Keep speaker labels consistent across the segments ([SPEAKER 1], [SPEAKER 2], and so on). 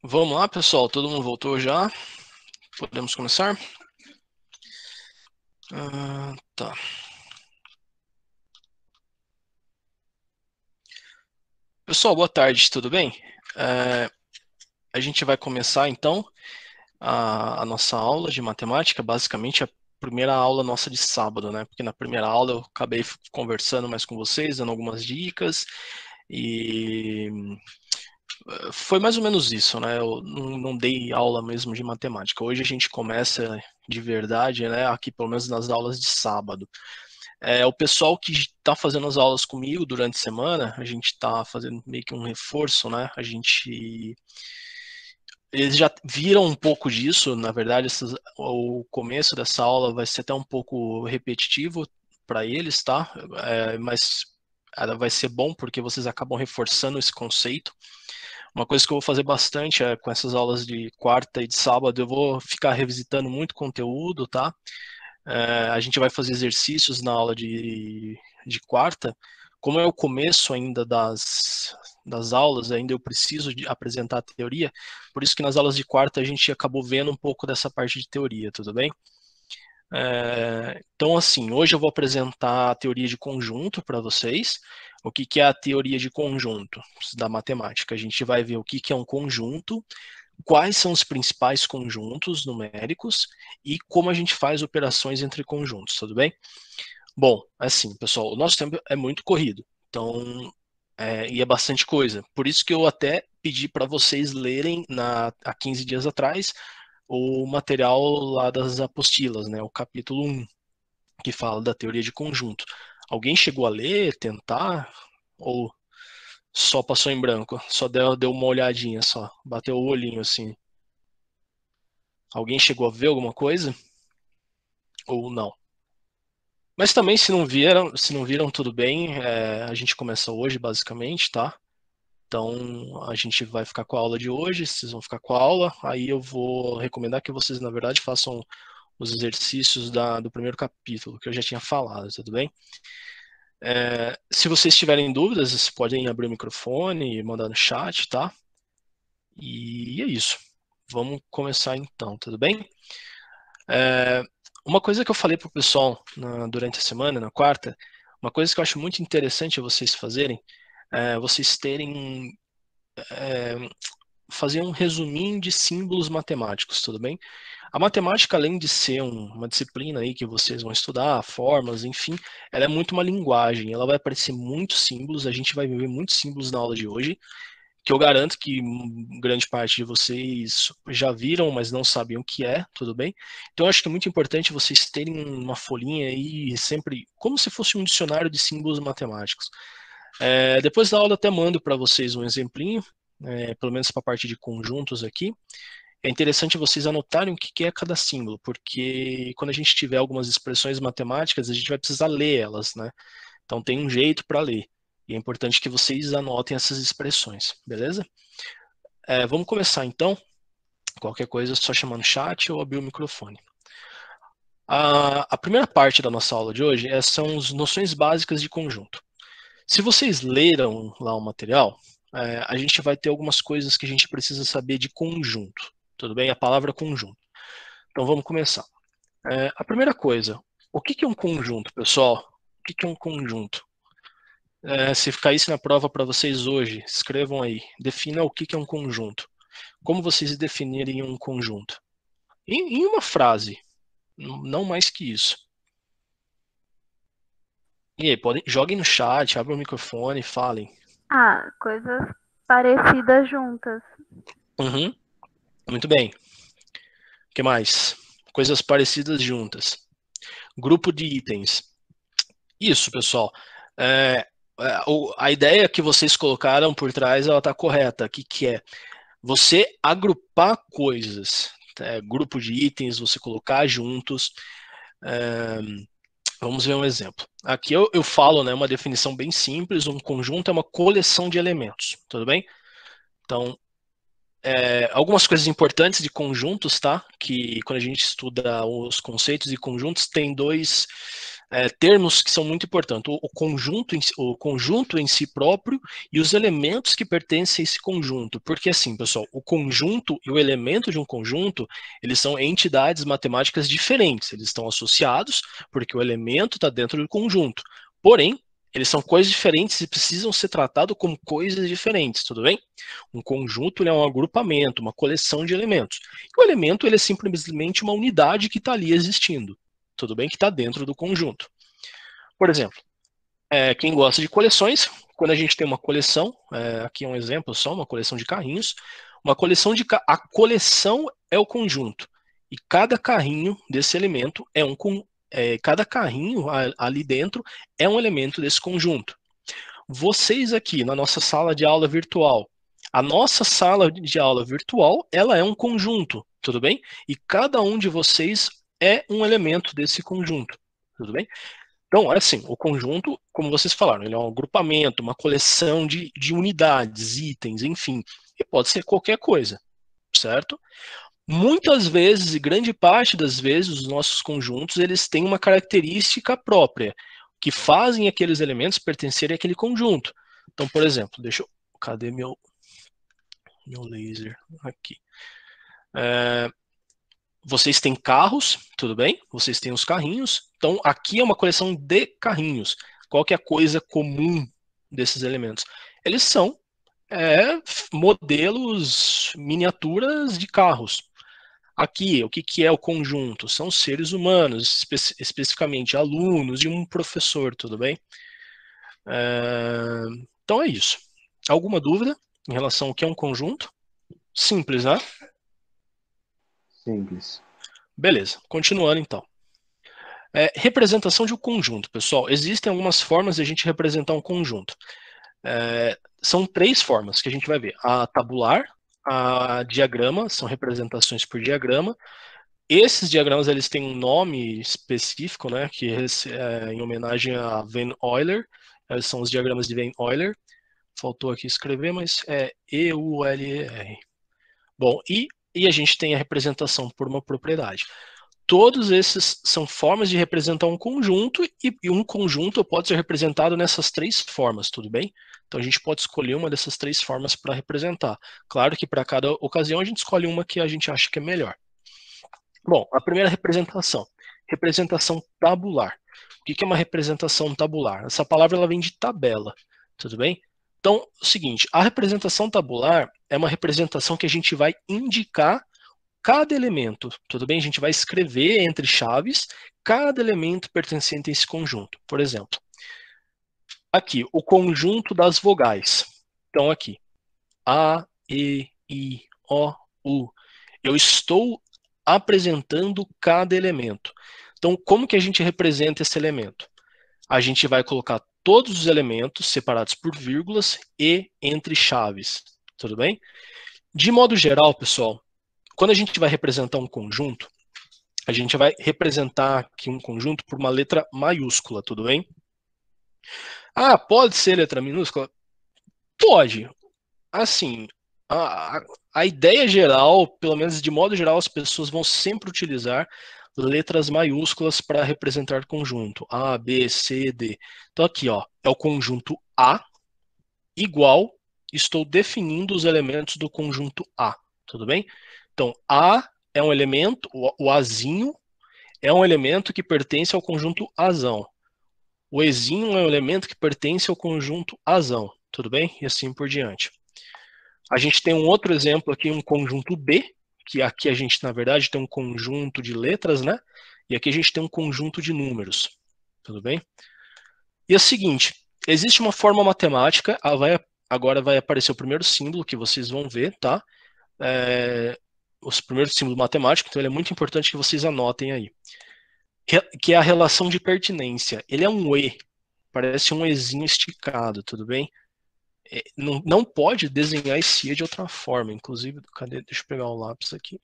[SPEAKER 1] Vamos lá, pessoal. Todo mundo voltou já? Podemos começar? Tá. Pessoal, boa tarde, tudo bem? É, a gente vai começar então a nossa aula de matemática, basicamente a primeira aula nossa de sábado, né? Porque na primeira aula eu acabei conversando mais com vocês, dando algumas dicas e foi mais ou menos isso, né? Eu não dei aula mesmo de matemática. Hoje a gente começa de verdade, né? Aqui pelo menos nas aulas de sábado. O pessoal que está fazendo as aulas comigo durante a semana, a gente está fazendo meio que um reforço, né? Eles já viram um pouco disso, na verdade, o começo dessa aula vai ser até um pouco repetitivo para eles, tá? Mas ela vai ser bom porque vocês acabam reforçando esse conceito. Uma coisa que eu vou fazer bastante é com essas aulas de quarta e de sábado, eu vou ficar revisitando muito conteúdo, tá? A gente vai fazer exercícios na aula de quarta. Como é o começo ainda das aulas, ainda eu preciso de apresentar a teoria, por isso que nas aulas de quarta a gente acabou vendo um pouco dessa parte de teoria, tudo bem? Então, assim, hoje eu vou apresentar a teoria de conjunto para vocês. O que que é a teoria de conjunto da matemática? A gente vai ver o que que é um conjunto, quais são os principais conjuntos numéricos e como a gente faz operações entre conjuntos, tudo bem? Bom, assim, pessoal, o nosso tempo é muito corrido, então, e é bastante coisa. Por isso que eu até pedi para vocês lerem há 15 dias atrás o material lá das apostilas, né, o capítulo 1, que fala da teoria de conjunto. Alguém chegou a ler, tentar, ou só passou em branco? Só deu uma olhadinha só, bateu o olhinho assim. Alguém chegou a ver alguma coisa? Ou não? Mas também, se não viram, tudo bem. A gente começa hoje, basicamente, tá? Então, a gente vai ficar com a aula de hoje, vocês vão ficar com a aula. Aí eu vou recomendar que vocês, na verdade, façam os exercícios do primeiro capítulo, que eu já tinha falado, tudo bem? Se vocês tiverem dúvidas, vocês podem abrir o microfone e mandar no chat, tá? E é isso. Vamos começar então, tudo bem? É, uma coisa que eu falei pro pessoal durante a semana, na quarta, uma coisa que eu acho muito interessante vocês fazerem, vocês terem, é, fazer um resuminho de símbolos matemáticos, tudo bem? A matemática, além de ser uma disciplina aí que vocês vão estudar, formas, enfim, ela é muito uma linguagem, ela vai aparecer muitos símbolos, a gente vai ver muitos símbolos na aula de hoje, que eu garanto que grande parte de vocês já viram, mas não sabiam o que é, tudo bem? Então, eu acho que é muito importante vocês terem uma folhinha aí, sempre, como se fosse um dicionário de símbolos matemáticos. Depois da aula, eu até mando para vocês um exemplinho, pelo menos para a parte de conjuntos aqui. É interessante vocês anotarem o que que é cada símbolo, porque quando a gente tiver algumas expressões matemáticas, a gente vai precisar ler elas, né? Então, tem um jeito para ler. E é importante que vocês anotem essas expressões, beleza? Vamos começar então. Qualquer coisa é só chamar no chat ou abrir o microfone. A primeira parte da nossa aula de hoje são as noções básicas de conjunto. Se vocês leram lá o material, a gente vai ter algumas coisas que a gente precisa saber de conjunto. Tudo bem? A palavra conjunto. Então vamos começar. A primeira coisa, o que que é um conjunto, pessoal? O que que é um conjunto? Se caísse na prova para vocês hoje, escrevam aí. Defina o que que é um conjunto. Como vocês definiriam um conjunto? Em uma frase, não mais que isso. E aí, joguem no chat, abram o microfone, falem.
[SPEAKER 2] Ah, coisas parecidas juntas.
[SPEAKER 1] Uhum, muito bem. O que mais? Coisas parecidas juntas. Grupo de itens. Isso, pessoal. É, a ideia que vocês colocaram por trás, ela está correta. O que que é? Você agrupar coisas. Grupo de itens, você colocar juntos. É, vamos ver um exemplo. Aqui eu falo, né, uma definição bem simples. Um conjunto é uma coleção de elementos, tudo bem? Então, algumas coisas importantes de conjuntos, tá? Que quando a gente estuda os conceitos de conjuntos, tem termos que são muito importantes, o conjunto em si próprio e os elementos que pertencem a esse conjunto. Porque assim, pessoal, o conjunto e o elemento de um conjunto, eles são entidades matemáticas diferentes, eles estão associados porque o elemento está dentro do conjunto. Porém, eles são coisas diferentes e precisam ser tratados como coisas diferentes, tudo bem? Um conjunto ele é um agrupamento, uma coleção de elementos. E o elemento ele é simplesmente uma unidade que está ali existindo. Tudo bem que está dentro do conjunto. Por exemplo, quem gosta de coleções, quando a gente tem uma coleção, aqui é um exemplo só, uma coleção de carrinhos, a coleção é o conjunto. E cada carrinho desse elemento cada carrinho ali dentro é um elemento desse conjunto. Vocês aqui na nossa sala de aula virtual, a nossa sala de aula virtual, ela é um conjunto, tudo bem? E cada um de vocês é um elemento desse conjunto, tudo bem? Então, assim, o conjunto, como vocês falaram, ele é um agrupamento, uma coleção de unidades, itens, enfim, e pode ser qualquer coisa, certo? Muitas vezes, e grande parte das vezes, os nossos conjuntos, eles têm uma característica própria, que fazem aqueles elementos pertencerem àquele conjunto. Então, por exemplo, cadê meu laser? Aqui. Vocês têm carros, tudo bem? Vocês têm os carrinhos. Então, aqui é uma coleção de carrinhos. Qual que é a coisa comum desses elementos? Eles são modelos, miniaturas de carros. Aqui, o que é o conjunto? São seres humanos, especificamente alunos de um professor, tudo bem? Então é isso. Alguma dúvida em relação ao que é um conjunto? Simples, né?
[SPEAKER 3] Simples.
[SPEAKER 1] Beleza, continuando então. Representação de um conjunto, pessoal. Existem algumas formas de a gente representar um conjunto. São 3 formas que a gente vai ver. A tabular, a diagrama, são representações por diagrama. Esses diagramas eles têm um nome específico, né, que é em homenagem a Van Euler. São os diagramas de Van Euler. Faltou aqui escrever, mas é EULER. Bom, e a gente tem a representação por uma propriedade. Todos esses são formas de representar um conjunto e um conjunto pode ser representado nessas 3 formas, tudo bem? Então a gente pode escolher uma dessas 3 formas para representar. Claro que para cada ocasião a gente escolhe uma que a gente acha que é melhor. Bom, a primeira representação tabular. O que é uma representação tabular? Essa palavra ela vem de tabela, tudo bem? Então, é o seguinte, a representação tabular é uma representação que a gente vai indicar cada elemento, tudo bem? A gente vai escrever entre chaves cada elemento pertencente a esse conjunto. Por exemplo, aqui, o conjunto das vogais. Então, aqui, A, E, I, O, U. Eu estou apresentando cada elemento. Então, como que a gente representa esse elemento? A gente vai colocar todos os elementos separados por vírgulas e entre chaves, tudo bem? De modo geral, pessoal, quando a gente vai representar um conjunto, a gente vai representar aqui um conjunto por uma letra maiúscula, tudo bem? Ah, pode ser letra minúscula? Pode. Assim, a ideia geral, pelo menos de modo geral, as pessoas vão sempre utilizar letras maiúsculas para representar conjunto. A, B, C, D. Então aqui, ó, é o conjunto A igual, estou definindo os elementos do conjunto A, tudo bem? Então, A é um elemento, o Azinho é um elemento que pertence ao conjunto Azão. O Ezinho é um elemento que pertence ao conjunto Azão, tudo bem? E assim por diante. A gente tem um outro exemplo aqui, um conjunto B, que aqui a gente, na verdade, tem um conjunto de letras, né? E aqui a gente tem um conjunto de números, tudo bem? E é o seguinte, existe uma forma matemática, agora vai aparecer o primeiro símbolo que vocês vão ver, tá? Os primeiros símbolos matemáticos, então ele é muito importante que vocês anotem aí. Que é a relação de pertinência. Ele é um E, parece um Ezinho esticado, tudo bem? Não pode desenhar esse E de outra forma. Inclusive, cadê? Deixa eu pegar o lápis aqui.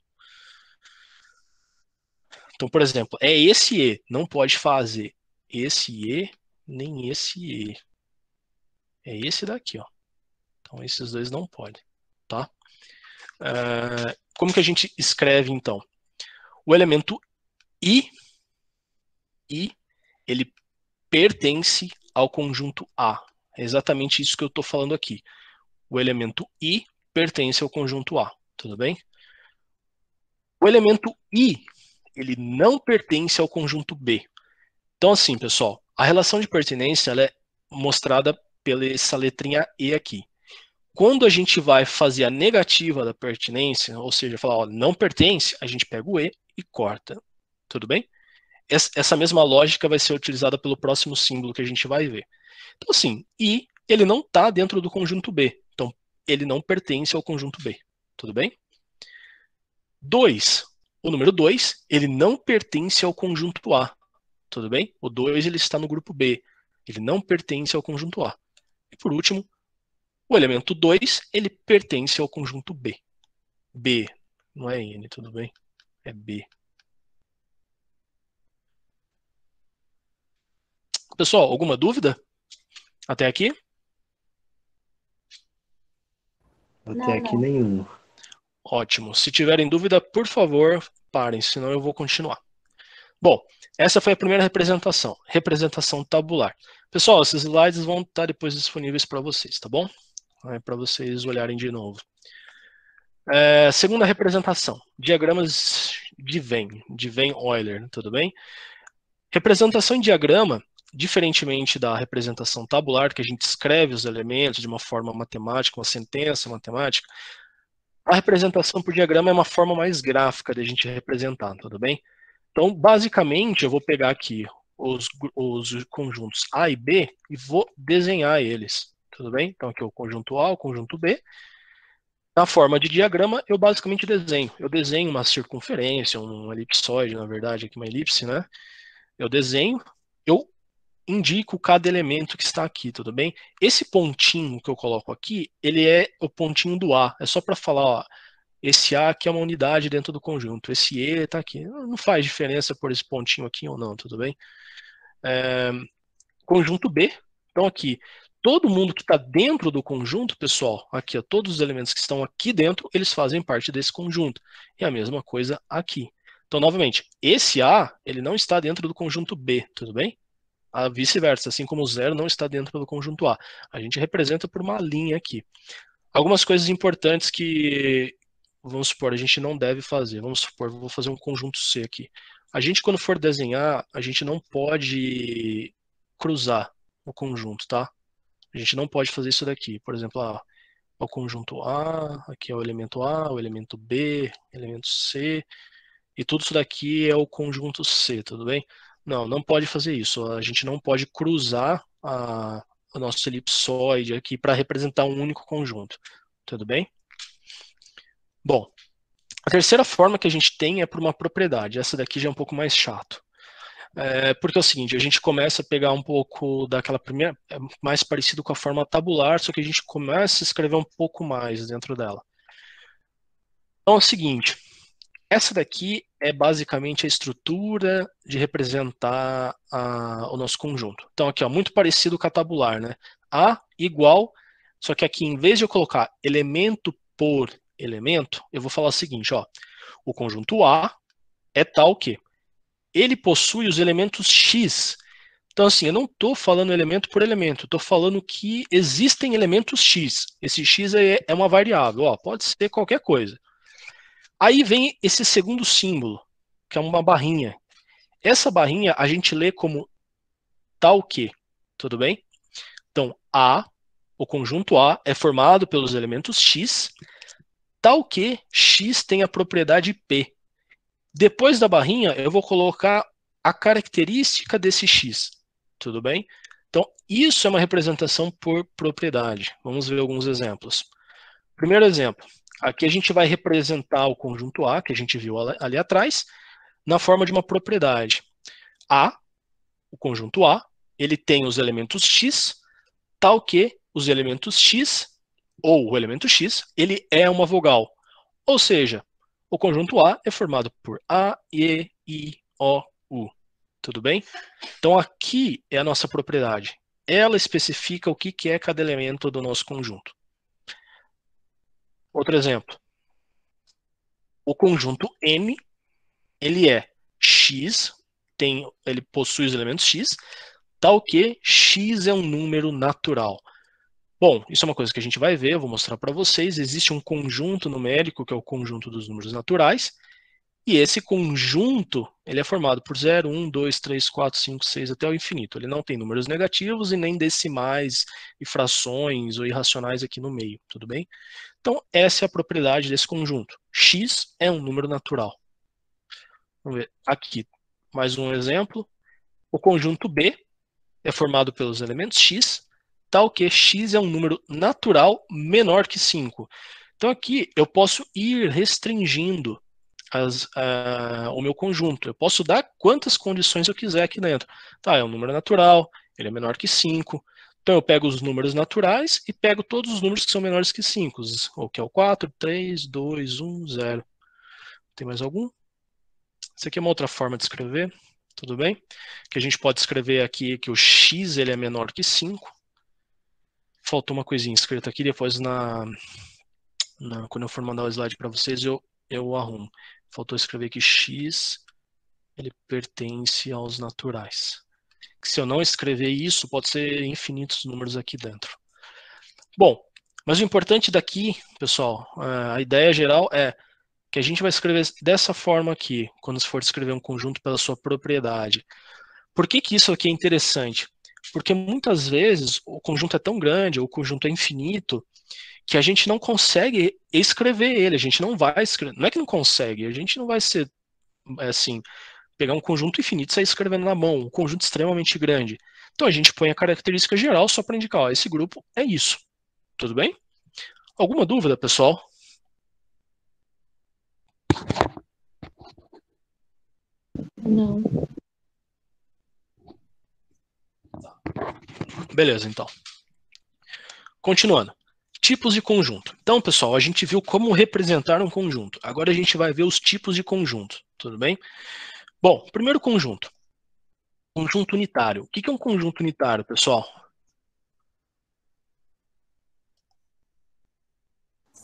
[SPEAKER 1] Então, por exemplo, é esse E. Não pode fazer esse E, nem esse E. É esse daqui, ó. Então, esses dois não podem, tá? Como que a gente escreve, então? O elemento I, ele pertence ao conjunto A. É exatamente isso que eu estou falando aqui. O elemento I pertence ao conjunto A, tudo bem? O elemento I, ele não pertence ao conjunto B. Então, assim, pessoal, a relação de pertinência ela é mostrada pela essa letrinha E aqui. Quando a gente vai fazer a negativa da pertinência, ou seja, falar, ó, não pertence, a gente pega o E e corta. Tudo bem? Essa mesma lógica vai ser utilizada pelo próximo símbolo que a gente vai ver. Então, assim, I, ele não está dentro do conjunto B. Então, ele não pertence ao conjunto B. Tudo bem? 2. O número 2, ele não pertence ao conjunto A. Tudo bem? O 2, ele está no grupo B. Ele não pertence ao conjunto A. E por último, o elemento 2, ele pertence ao conjunto B. B, não é N, tudo bem? É B. Pessoal, alguma dúvida até aqui?
[SPEAKER 3] Até aqui nenhuma.
[SPEAKER 1] Ótimo. Se tiverem dúvida, por favor, parem, senão eu vou continuar. Bom, essa foi a primeira representação, representação tabular. Pessoal, esses slides vão estar depois disponíveis para vocês, tá bom? Para vocês olharem de novo. Segunda representação, diagramas de Venn-Euler, tudo bem? Representação em diagrama, diferentemente da representação tabular, que a gente escreve os elementos de uma forma matemática, uma sentença matemática, a representação por diagrama é uma forma mais gráfica de a gente representar, tudo bem? Então, basicamente, eu vou pegar aqui os conjuntos A e B e vou desenhar eles, tudo bem? Então, aqui é o conjunto A, o conjunto B. Na forma de diagrama, eu basicamente desenho. Eu desenho uma circunferência, um elipsoide, na verdade, aqui uma elipse, né? Eu desenho, eu indico cada elemento que está aqui, tudo bem? Esse pontinho que eu coloco aqui, ele é o pontinho do A. É só para falar, ó, esse A aqui é uma unidade dentro do conjunto, esse E está aqui. Não faz diferença por esse pontinho aqui ou não, tudo bem? Conjunto B, então aqui, todo mundo que está dentro do conjunto, pessoal, aqui, ó, todos os elementos que estão aqui dentro, eles fazem parte desse conjunto. E a mesma coisa aqui. Então, novamente, esse A, ele não está dentro do conjunto B, tudo bem? A vice-versa, assim como o 0 não está dentro do conjunto A. A gente representa por uma linha aqui. Algumas coisas importantes que, vamos supor, a gente não deve fazer. Vamos supor, vou fazer um conjunto C aqui. A gente, quando for desenhar, a gente não pode cruzar o conjunto, tá? A gente não pode fazer isso daqui. Por exemplo, o conjunto A, aqui é o elemento A, o elemento B, elemento C, e tudo isso daqui é o conjunto C, tudo bem? Não, não pode fazer isso. A gente não pode cruzar o nosso elipsoide aqui para representar um único conjunto, tudo bem? Bom, a terceira forma que a gente tem é por uma propriedade. Essa daqui já é um pouco mais chato. Porque é o seguinte, a gente começa a pegar um pouco daquela primeira, mais parecido com a forma tabular, só que a gente começa a escrever um pouco mais dentro dela. Então é o seguinte, essa daqui é basicamente a estrutura de representar o nosso conjunto. Então aqui, ó, muito parecido com a tabular, né? A igual, só que aqui em vez de eu colocar elemento por elemento, eu vou falar o seguinte, ó, o conjunto A é tal que ele possui os elementos X. Então, assim, eu não estou falando elemento por elemento, estou falando que existem elementos X. Esse X é uma variável, ó, pode ser qualquer coisa. Aí vem esse segundo símbolo, que é uma barrinha. Essa barrinha a gente lê como tal que, tudo bem? Então, A, o conjunto A, é formado pelos elementos X, tal que X tem a propriedade P. Depois da barrinha, eu vou colocar a característica desse X, tudo bem? Então, isso é uma representação por propriedade. Vamos ver alguns exemplos. Primeiro exemplo, aqui a gente vai representar o conjunto A, que a gente viu ali atrás, na forma de uma propriedade. A, o conjunto A, ele tem os elementos X, tal que os elementos X, ou o elemento X, ele é uma vogal. Ou seja, o conjunto A é formado por A, E, I, O, U. Tudo bem? Então aqui é a nossa propriedade. Ela especifica o que é cada elemento do nosso conjunto. Outro exemplo. O conjunto M, ele é X, ele possui os elementos x, tal que x é um número natural. Bom, isso é uma coisa que a gente vai ver, eu vou mostrar para vocês. Existe um conjunto numérico, que é o conjunto dos números naturais, e esse conjunto ele é formado por 0, 1, 2, 3, 4, 5, 6 até o infinito. Ele não tem números negativos e nem decimais e frações ou irracionais aqui no meio, tudo bem? Então, essa é a propriedade desse conjunto. X é um número natural. Vamos ver aqui mais um exemplo. O conjunto B é formado pelos elementos x, tal que x é um número natural menor que 5. Então aqui eu posso ir restringindo o meu conjunto. Eu posso dar quantas condições eu quiser aqui dentro. Tá, é um número natural, ele é menor que 5. Então eu pego os números naturais e pego todos os números que são menores que 5, o que é o 4, 3, 2, 1, 0. Tem mais algum? Isso aqui é uma outra forma de escrever, tudo bem? Que a gente pode escrever aqui que o x ele é menor que 5. Faltou uma coisinha escrita aqui, depois quando eu for mandar o slide para vocês eu arrumo. Faltou escrever que x ele pertence aos naturais. Se eu não escrever isso, pode ser infinitos números aqui dentro. Bom, mas o importante daqui, pessoal, a ideia geral é que a gente vai escrever dessa forma aqui, quando for escrever um conjunto pela sua propriedade. Por que isso aqui é interessante? Porque muitas vezes o conjunto é tão grande, ou o conjunto é infinito, que a gente não consegue escrever ele, a gente não vai escrever, não é que não consegue, a gente não vai ser, assim, pegar um conjunto infinito e sair escrevendo na mão, um conjunto extremamente grande. Então a gente põe a característica geral só para indicar, ó, esse grupo é isso. Tudo bem? Alguma dúvida, pessoal?
[SPEAKER 4] Não.
[SPEAKER 1] Beleza, então. Continuando. Tipos de conjunto. Então, pessoal, a gente viu como representar um conjunto. Agora a gente vai ver os tipos de conjunto. Tudo bem? Bom, primeiro conjunto. Conjunto unitário. O que é um conjunto unitário, pessoal?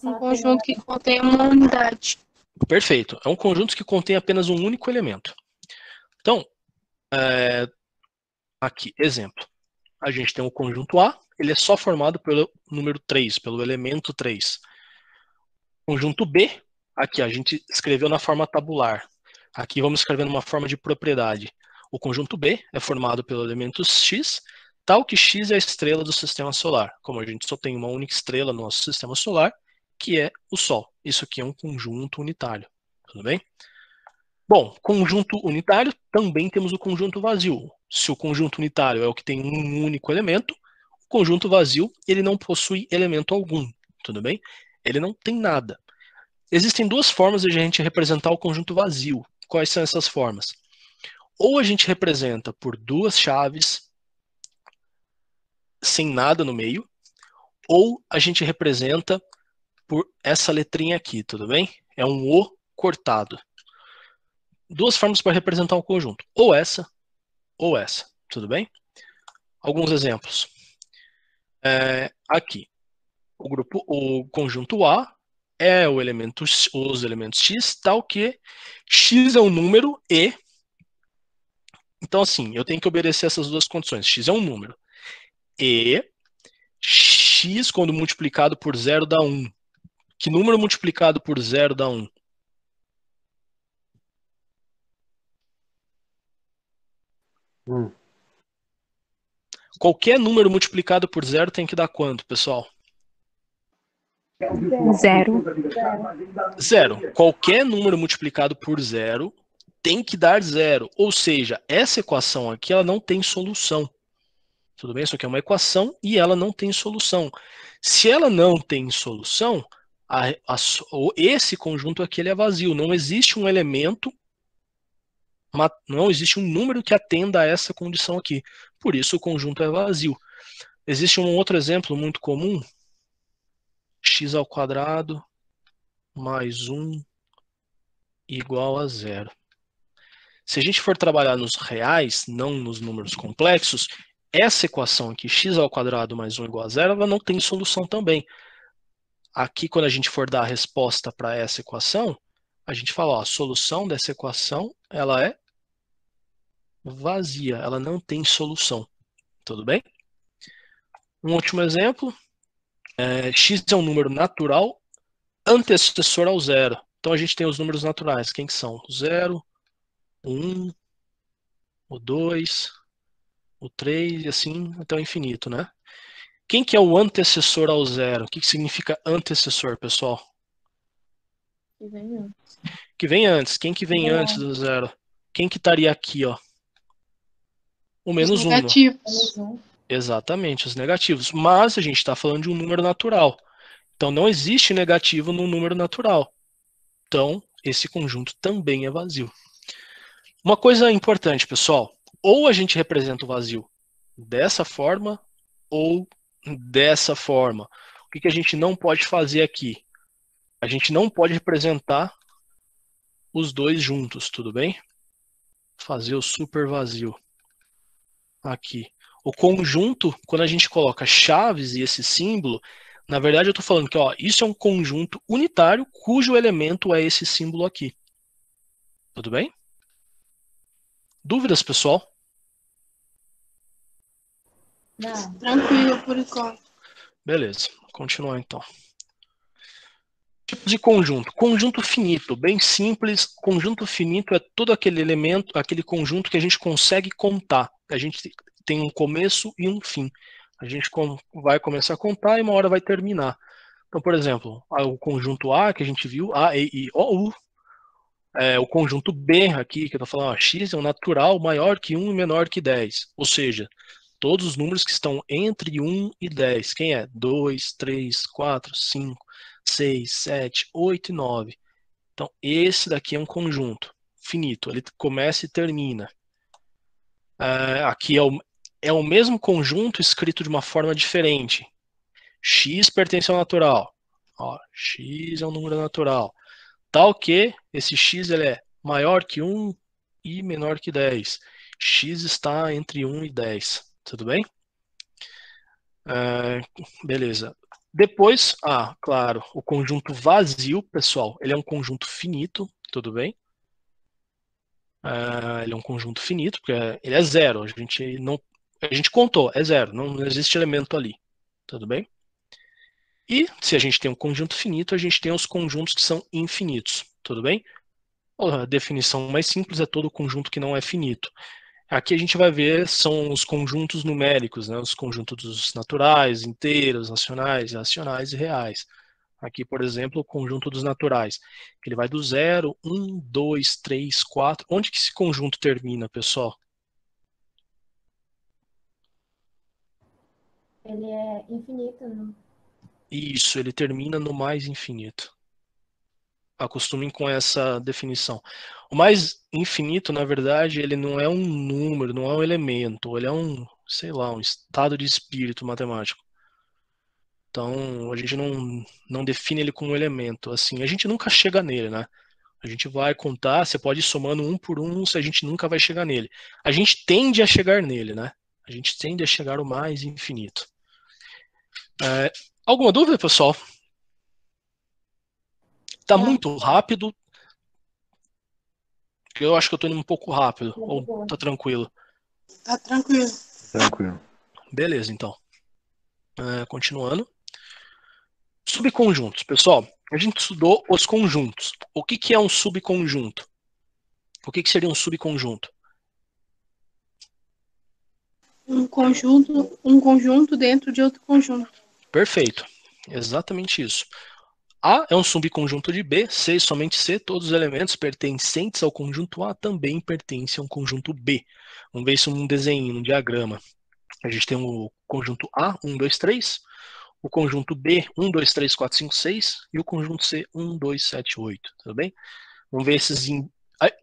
[SPEAKER 4] Um conjunto que contém uma unidade.
[SPEAKER 1] Perfeito. É um conjunto que contém apenas um único elemento. Então, aqui, exemplo. A gente tem o conjunto A, ele é só formado pelo número 3, pelo elemento 3. Conjunto B, aqui a gente escreveu na forma tabular. Aqui vamos escrever numa forma de propriedade. O conjunto B é formado pelo elemento X, tal que X é a estrela do sistema solar. Como a gente só tem uma única estrela no nosso sistema solar, que é o Sol. Isso aqui é um conjunto unitário. Tudo bem? Bom, conjunto unitário, também temos o conjunto vazio. Se o conjunto unitário é o que tem um único elemento, o conjunto vazio ele não possui elemento algum. Tudo bem? Ele não tem nada. Existem duas formas de a gente representar o conjunto vazio. Quais são essas formas? Ou a gente representa por duas chaves, sem nada no meio, ou a gente representa por essa letrinha aqui, tudo bem? É um O cortado. Duas formas para representar um conjunto. Ou essa, tudo bem? Alguns exemplos. Aqui, o conjunto A é os elementos x, tal que x é um número e... Então, assim, eu tenho que obedecer essas duas condições. X é um número. E x, quando multiplicado por 0, dá 1. Que número multiplicado por 0 dá 1? Qualquer número multiplicado por 0 tem que dar quanto, pessoal?
[SPEAKER 4] 0.
[SPEAKER 1] 0. Qualquer número multiplicado por 0 tem que dar 0. Ou seja, essa equação aqui ela não tem solução. Tudo bem? Isso aqui é uma equação e ela não tem solução. Se ela não tem solução, esse conjunto aqui ele é vazio. Não existe um elemento, não existe um número que atenda a essa condição aqui. Por isso o conjunto é vazio. Existe um outro exemplo muito comum. X² mais 1 igual a 0. Se a gente for trabalhar nos reais, não nos números complexos, essa equação aqui, x² mais 1 igual a 0, ela não tem solução também. Aqui, quando a gente for dar a resposta para essa equação, a gente fala, ó, a solução dessa equação, ela é vazia, ela não tem solução. Tudo bem? Um último exemplo. X é um número natural antecessor ao zero. Então a gente tem os números naturais. Quem que são? O 0, o 1, o 2, o 3 e assim até o infinito, né? Quem que é o antecessor ao zero? O que significa antecessor, pessoal?
[SPEAKER 4] Que vem antes.
[SPEAKER 1] Que vem antes. Quem que vem antes do zero? Quem que estaria aqui, ó? O
[SPEAKER 4] Os
[SPEAKER 1] menos 1.
[SPEAKER 4] negativos.
[SPEAKER 1] Exatamente, os negativos. Mas a gente está falando de um número natural. Então não existe negativo no número natural. Então esse conjunto também é vazio. Uma coisa importante, pessoal. Ou a gente representa o vazio dessa forma ou dessa forma. O que a gente não pode fazer aqui? A gente não pode representar os dois juntos, tudo bem? Fazer o super vazio. Aqui. O conjunto, quando a gente coloca chaves e esse símbolo, na verdade eu estou falando que isso é um conjunto unitário cujo elemento é esse símbolo aqui. Tudo bem? Dúvidas, pessoal?
[SPEAKER 4] Não. Tranquilo por enquanto.
[SPEAKER 1] Beleza, vou continuar então. Tipos de conjunto. Conjunto finito, bem simples. Conjunto finito é todo aquele elemento, aquele conjunto que a gente consegue contar. A gente tem um começo e um fim. A gente vai começar a contar e uma hora vai terminar. Então, por exemplo, o conjunto A que a gente viu, A, E, I, O, U. O conjunto B aqui, que eu estou falando, X é um natural maior que 1 e menor que 10. Ou seja, todos os números que estão entre 1 e 10. Quem é? 2, 3, 4, 5, 6, 7, 8 e 9. Então, esse daqui é um conjunto finito. Ele começa e termina. Aqui é o mesmo conjunto escrito de uma forma diferente. X pertence ao natural. X é um número natural. Tal que esse X ele é maior que 1 e menor que 10. X está entre 1 e 10. Tudo bem? Beleza. Depois, claro, o conjunto vazio, pessoal, ele é um conjunto finito, tudo bem? Ele é um conjunto finito, porque ele é zero. A gente contou, é zero, não existe elemento ali. Tudo bem? E se a gente tem um conjunto finito, a gente tem os conjuntos que são infinitos. Tudo bem? A definição mais simples é todo conjunto que não é finito. Aqui a gente vai ver são os conjuntos numéricos, né? Os conjuntos naturais, inteiros, racionais, irracionais e reais. Aqui, por exemplo, o conjunto dos naturais, que ele vai do 0, 1, 2, 3, 4. Onde que esse conjunto termina, pessoal?
[SPEAKER 5] Ele é infinito, não?
[SPEAKER 1] Isso, ele termina no mais infinito. Acostumem com essa definição. O mais infinito, na verdade, ele não é um número, não é um elemento, ele é sei lá, um estado de espírito matemático. Então, a gente não define ele como um elemento. Assim, a gente nunca chega nele, né? A gente vai contar, você pode ir somando um por um, se a gente nunca vai chegar nele. A gente tende a chegar nele, né? A gente tende a chegar ao mais infinito. Alguma dúvida, pessoal? Tá muito rápido. Eu acho que eu tô indo um pouco rápido. Ou tá tranquilo?
[SPEAKER 4] Tá tranquilo.
[SPEAKER 3] Tranquilo.
[SPEAKER 1] Beleza, então. Continuando. Subconjuntos. Pessoal, a gente estudou os conjuntos. O que é um subconjunto? O que seria um subconjunto?
[SPEAKER 4] Um conjunto dentro de outro conjunto.
[SPEAKER 1] Perfeito. Exatamente isso. A é um subconjunto de B, C e somente C, todos os elementos pertencentes ao conjunto A também pertencem ao conjunto B. Vamos ver isso num desenho, num diagrama. A gente tem o conjunto A, 1, 2, 3, o conjunto B, 1, 2, 3, 4, 5, 6, e o conjunto C, 1, 2, 7, 8. Tudo bem? Vamos ver esses.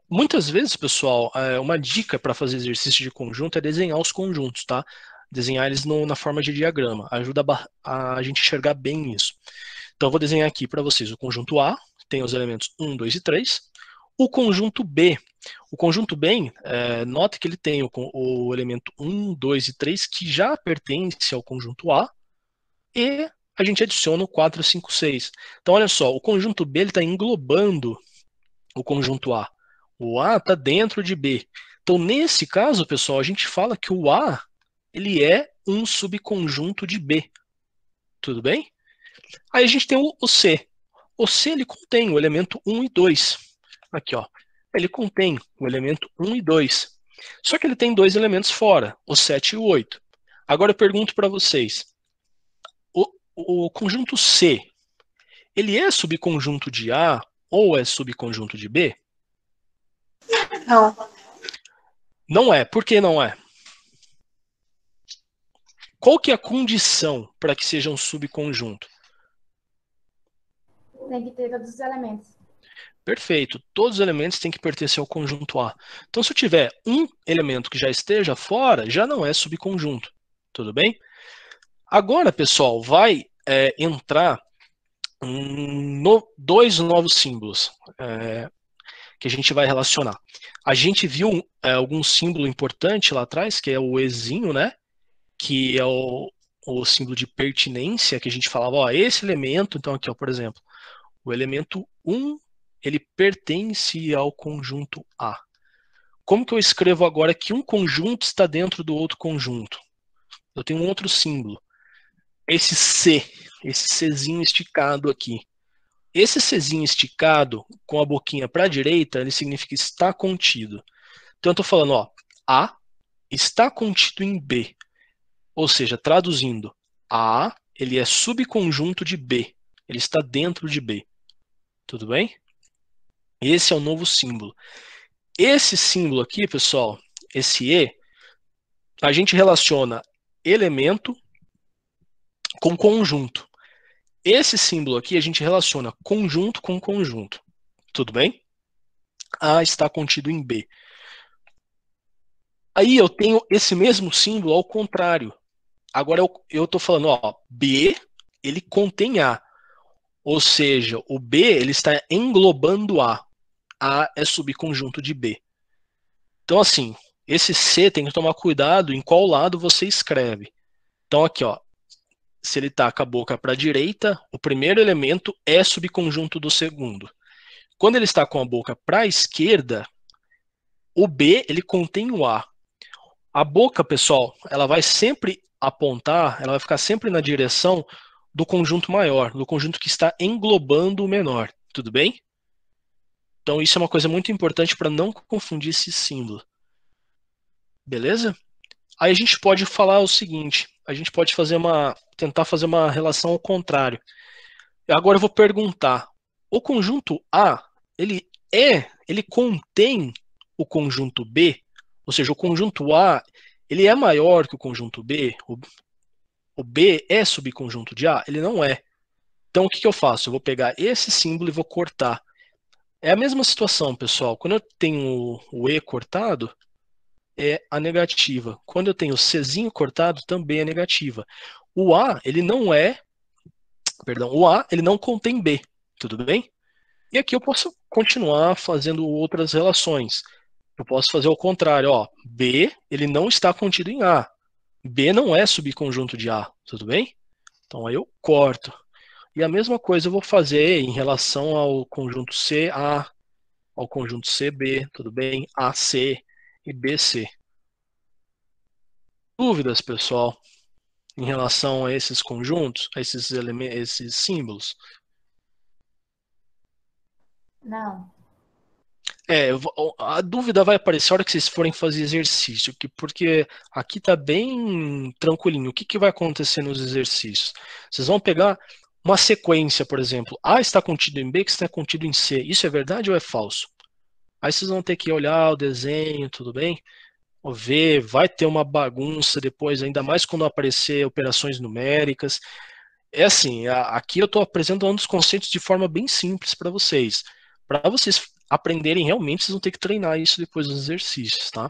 [SPEAKER 1] Muitas vezes, pessoal, uma dica para fazer exercício de conjunto é desenhar os conjuntos, tá? Desenhar eles na forma de diagrama. Ajuda a gente enxergar bem isso. Então, eu vou desenhar aqui para vocês o conjunto A, tem os elementos 1, 2 e 3. O conjunto B. O conjunto B, note que ele tem o elemento 1, 2 e 3, que já pertence ao conjunto A, e a gente adiciona o 4, 5, 6. Então, olha só, o conjunto B está englobando o conjunto A. O A está dentro de B. Então, nesse caso, pessoal, a gente fala que o A ele é um subconjunto de B. Tudo bem? Aí a gente tem o C. O C ele contém o elemento 1 e 2. Aqui, ó. Ele contém o elemento 1 e 2. Só que ele tem dois elementos fora, o 7 e o 8. Agora eu pergunto para vocês, o conjunto C, ele é subconjunto de A ou é subconjunto de B?
[SPEAKER 4] Não.
[SPEAKER 1] Não é. Por que não é? Qual que é a condição para que seja um subconjunto?
[SPEAKER 5] Tem que ter todos os elementos.
[SPEAKER 1] Perfeito. Todos os elementos têm que pertencer ao conjunto A. Então, se eu tiver um elemento que já esteja fora, já não é subconjunto. Tudo bem? Agora, pessoal, vai entrar dois novos símbolos que a gente vai relacionar. A gente viu algum símbolo importante lá atrás, que é o Ezinho, né? Que é o símbolo de pertinência, que a gente falava, ó, esse elemento, então aqui, ó, por exemplo, o elemento 1, ele pertence ao conjunto A. Como que eu escrevo agora que um conjunto está dentro do outro conjunto? Eu tenho um outro símbolo. Esse C, esse Czinho esticado aqui. Esse Czinho esticado, com a boquinha para a direita, ele significa está contido. Então eu estou falando, ó, A está contido em B. Ou seja, traduzindo, A ele é subconjunto de B. Ele está dentro de B. Tudo bem? Esse é o novo símbolo. Esse símbolo aqui, pessoal, esse E, a gente relaciona elemento com conjunto. Esse símbolo aqui a gente relaciona conjunto com conjunto. Tudo bem? A está contido em B. Aí eu tenho esse mesmo símbolo ao contrário. Agora eu estou falando, ó, B, ele contém A. Ou seja, o B ele está englobando A. A é subconjunto de B. Então, assim, esse C tem que tomar cuidado em qual lado você escreve. Então, aqui, ó, se ele está com a boca para a direita, o primeiro elemento é subconjunto do segundo. Quando ele está com a boca para a esquerda, o B ele contém o A. A boca, pessoal, ela vai sempre apontar, ela vai ficar sempre na direção do conjunto maior, do conjunto que está englobando o menor. Tudo bem? Então isso é uma coisa muito importante para não confundir esse símbolo. Beleza? Aí a gente pode falar o seguinte, a gente pode tentar fazer uma relação ao contrário. Agora eu vou perguntar, o conjunto A, ele contém o conjunto B? Ou seja, o conjunto A, ele é maior que o conjunto B? O B é subconjunto de A? Ele não é. Então o que eu faço? Eu vou pegar esse símbolo e vou cortar. É a mesma situação, pessoal. Quando eu tenho o E cortado, é a negativa. Quando eu tenho o Czinho cortado, também é negativa. O A, ele não contém B. Tudo bem? E aqui eu posso continuar fazendo outras relações. Eu posso fazer o contrário, ó. B, ele não está contido em A. B não é subconjunto de A. Tudo bem? Então aí eu corto. E a mesma coisa eu vou fazer em relação ao conjunto CA, ao conjunto CB, tudo bem? AC e BC. Dúvidas, pessoal, em relação a esses conjuntos, a esses elementos, esses símbolos?
[SPEAKER 5] Não.
[SPEAKER 1] A dúvida vai aparecer na hora que vocês forem fazer exercício, porque aqui está bem tranquilinho. O que vai acontecer nos exercícios? Vocês vão pegar uma sequência, por exemplo, A está contido em B, que está contido em C. Isso é verdade ou é falso? Aí vocês vão ter que olhar o desenho, tudo bem? Ou ver, vai ter uma bagunça depois, ainda mais quando aparecer operações numéricas. É assim, aqui eu estou apresentando os conceitos de forma bem simples para vocês. Para vocês aprenderem realmente, vocês vão ter que treinar isso depois dos exercícios, tá?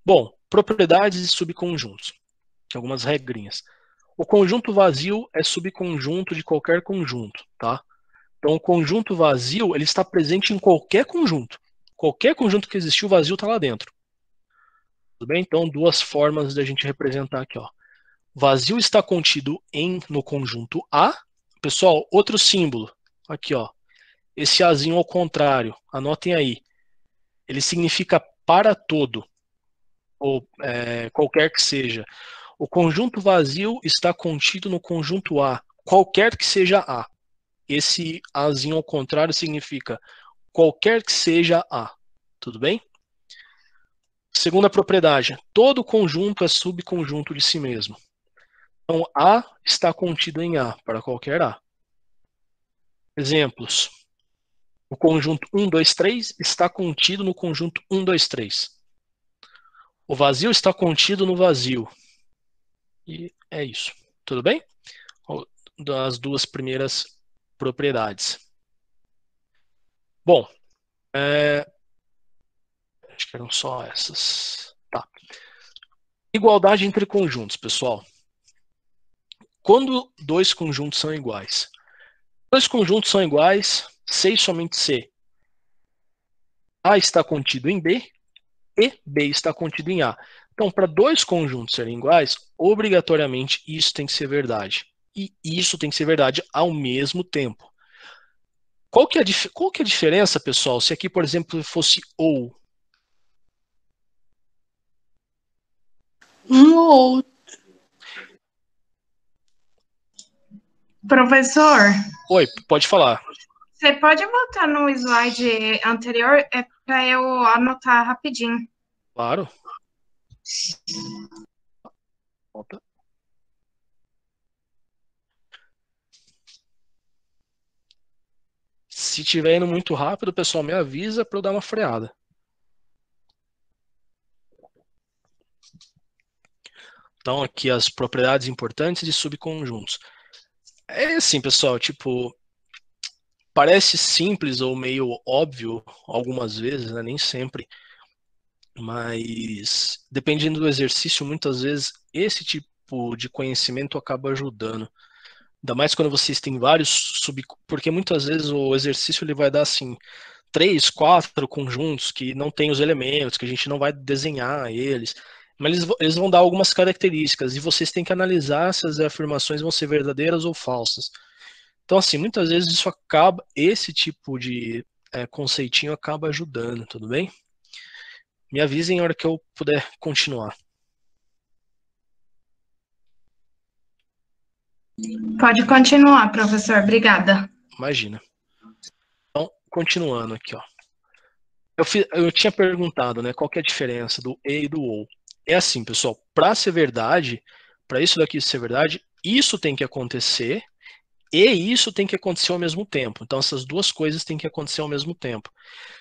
[SPEAKER 1] Bom, propriedades e subconjuntos. Algumas regrinhas. O conjunto vazio é subconjunto de qualquer conjunto, tá? Então, o conjunto vazio, ele está presente em qualquer conjunto. Qualquer conjunto que existiu, o vazio está lá dentro. Tudo bem? Então, duas formas da gente representar aqui, ó. Vazio está contido no conjunto A. Pessoal, outro símbolo. Aqui, ó. Esse Azinho ao contrário. Anotem aí. Ele significa para todo, ou qualquer que seja, o conjunto vazio está contido no conjunto A, qualquer que seja A. Esse Azinho ao contrário significa qualquer que seja A. Tudo bem? Segunda propriedade, todo conjunto é subconjunto de si mesmo. Então, A está contido em A, para qualquer A. Exemplos. O conjunto 1, 2, 3 está contido no conjunto 1, 2, 3. O vazio está contido no vazio. E é isso. Tudo bem? Das duas primeiras propriedades. Bom, acho que eram só essas. Tá. Igualdade entre conjuntos, pessoal. Quando dois conjuntos são iguais? Dois conjuntos são iguais, se e somente se A está contido em B e B está contido em A. Então, para dois conjuntos serem iguais, obrigatoriamente isso tem que ser verdade. E isso tem que ser verdade ao mesmo tempo. Qual que é a diferença, pessoal, se aqui, por exemplo, fosse ou?
[SPEAKER 4] Um ou outro.
[SPEAKER 6] Professor,
[SPEAKER 1] Oi, pode falar.
[SPEAKER 6] você pode voltar no slide anterior para eu anotar rapidinho.
[SPEAKER 1] Claro. Volta. Se estiver indo muito rápido, o pessoal me avisa para eu dar uma freada. Então, aqui as propriedades importantes de subconjuntos. É assim, pessoal, tipo, parece simples ou meio óbvio algumas vezes, né? Nem sempre. Mas, dependendo do exercício, muitas vezes esse tipo de conhecimento acaba ajudando. Ainda mais quando vocês têm vários porque muitas vezes o exercício ele vai dar assim 3, 4 conjuntos que não tem os elementos, que a gente não vai desenhar eles, mas eles vão dar algumas características e vocês têm que analisar se as afirmações vão ser verdadeiras ou falsas. Então, assim, muitas vezes isso acaba, esse tipo de conceitinho acaba ajudando, tudo bem? Me avisem na hora que eu puder continuar.
[SPEAKER 6] Pode continuar, professor. Obrigada.
[SPEAKER 1] Imagina. Então, continuando aqui, ó. Eu tinha perguntado, né, qual que é a diferença do e e do ou. É assim, pessoal, para ser verdade, para isso daqui ser verdade, isso tem que acontecer e isso tem que acontecer ao mesmo tempo. Então, essas duas coisas têm que acontecer ao mesmo tempo.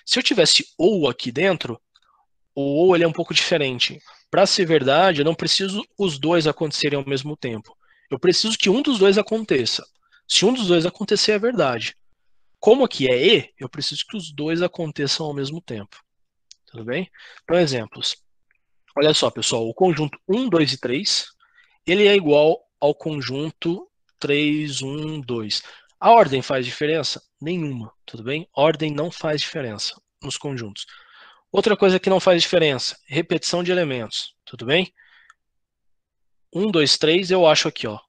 [SPEAKER 1] Se eu tivesse ou aqui dentro, o ou ele é um pouco diferente. Para ser verdade, eu não preciso os dois acontecerem ao mesmo tempo. Eu preciso que um dos dois aconteça. Se um dos dois acontecer, é verdade. Como aqui é e, eu preciso que os dois aconteçam ao mesmo tempo. Tudo bem? Então, exemplos. Olha só, pessoal, o conjunto 1, 2 e 3, ele é igual ao conjunto 3, 1, 2. A ordem faz diferença? Nenhuma, tudo bem? Ordem não faz diferença nos conjuntos. Outra coisa que não faz diferença, repetição de elementos, tudo bem? 1, 2, 3, eu acho aqui, ó.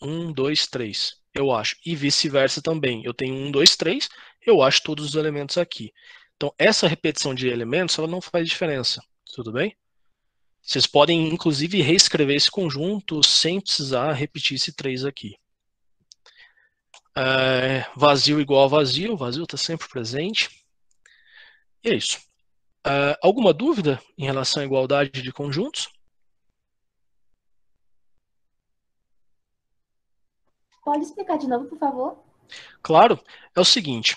[SPEAKER 1] 1, 2, 3, eu acho. E vice-versa também. Eu tenho 1, 2, 3, eu acho todos os elementos aqui. Então, essa repetição de elementos, ela não faz diferença, tudo bem? Vocês podem, inclusive, reescrever esse conjunto sem precisar repetir esse 3 aqui. Vazio igual a vazio, vazio está sempre presente. E é isso. Alguma dúvida em relação à igualdade de conjuntos?
[SPEAKER 5] Pode explicar de novo, por favor?
[SPEAKER 1] Claro, é o seguinte.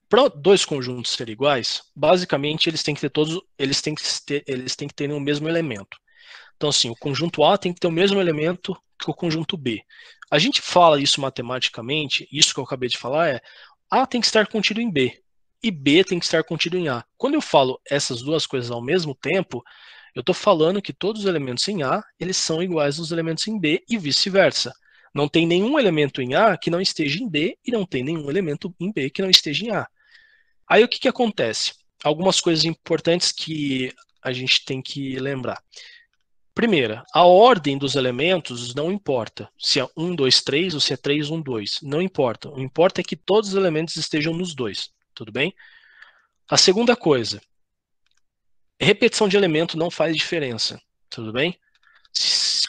[SPEAKER 1] Para dois conjuntos serem iguais, basicamente eles têm que ter o mesmo elemento. Então, assim, o conjunto A tem que ter o mesmo elemento que o conjunto B. A gente fala isso matematicamente, isso que eu acabei de falar é A tem que estar contido em B e B tem que estar contido em A. Quando eu falo essas duas coisas ao mesmo tempo, eu estou falando que todos os elementos em A eles são iguais aos elementos em B e vice-versa. Não tem nenhum elemento em A que não esteja em B e não tem nenhum elemento em B que não esteja em A. Aí o que acontece? Algumas coisas importantes que a gente tem que lembrar. Primeira, a ordem dos elementos não importa. Se é 1, 2, 3 ou se é 3, 1, 2. Não importa. O que importa é que todos os elementos estejam nos dois. Tudo bem? A segunda coisa. Repetição de elemento não faz diferença, tudo bem?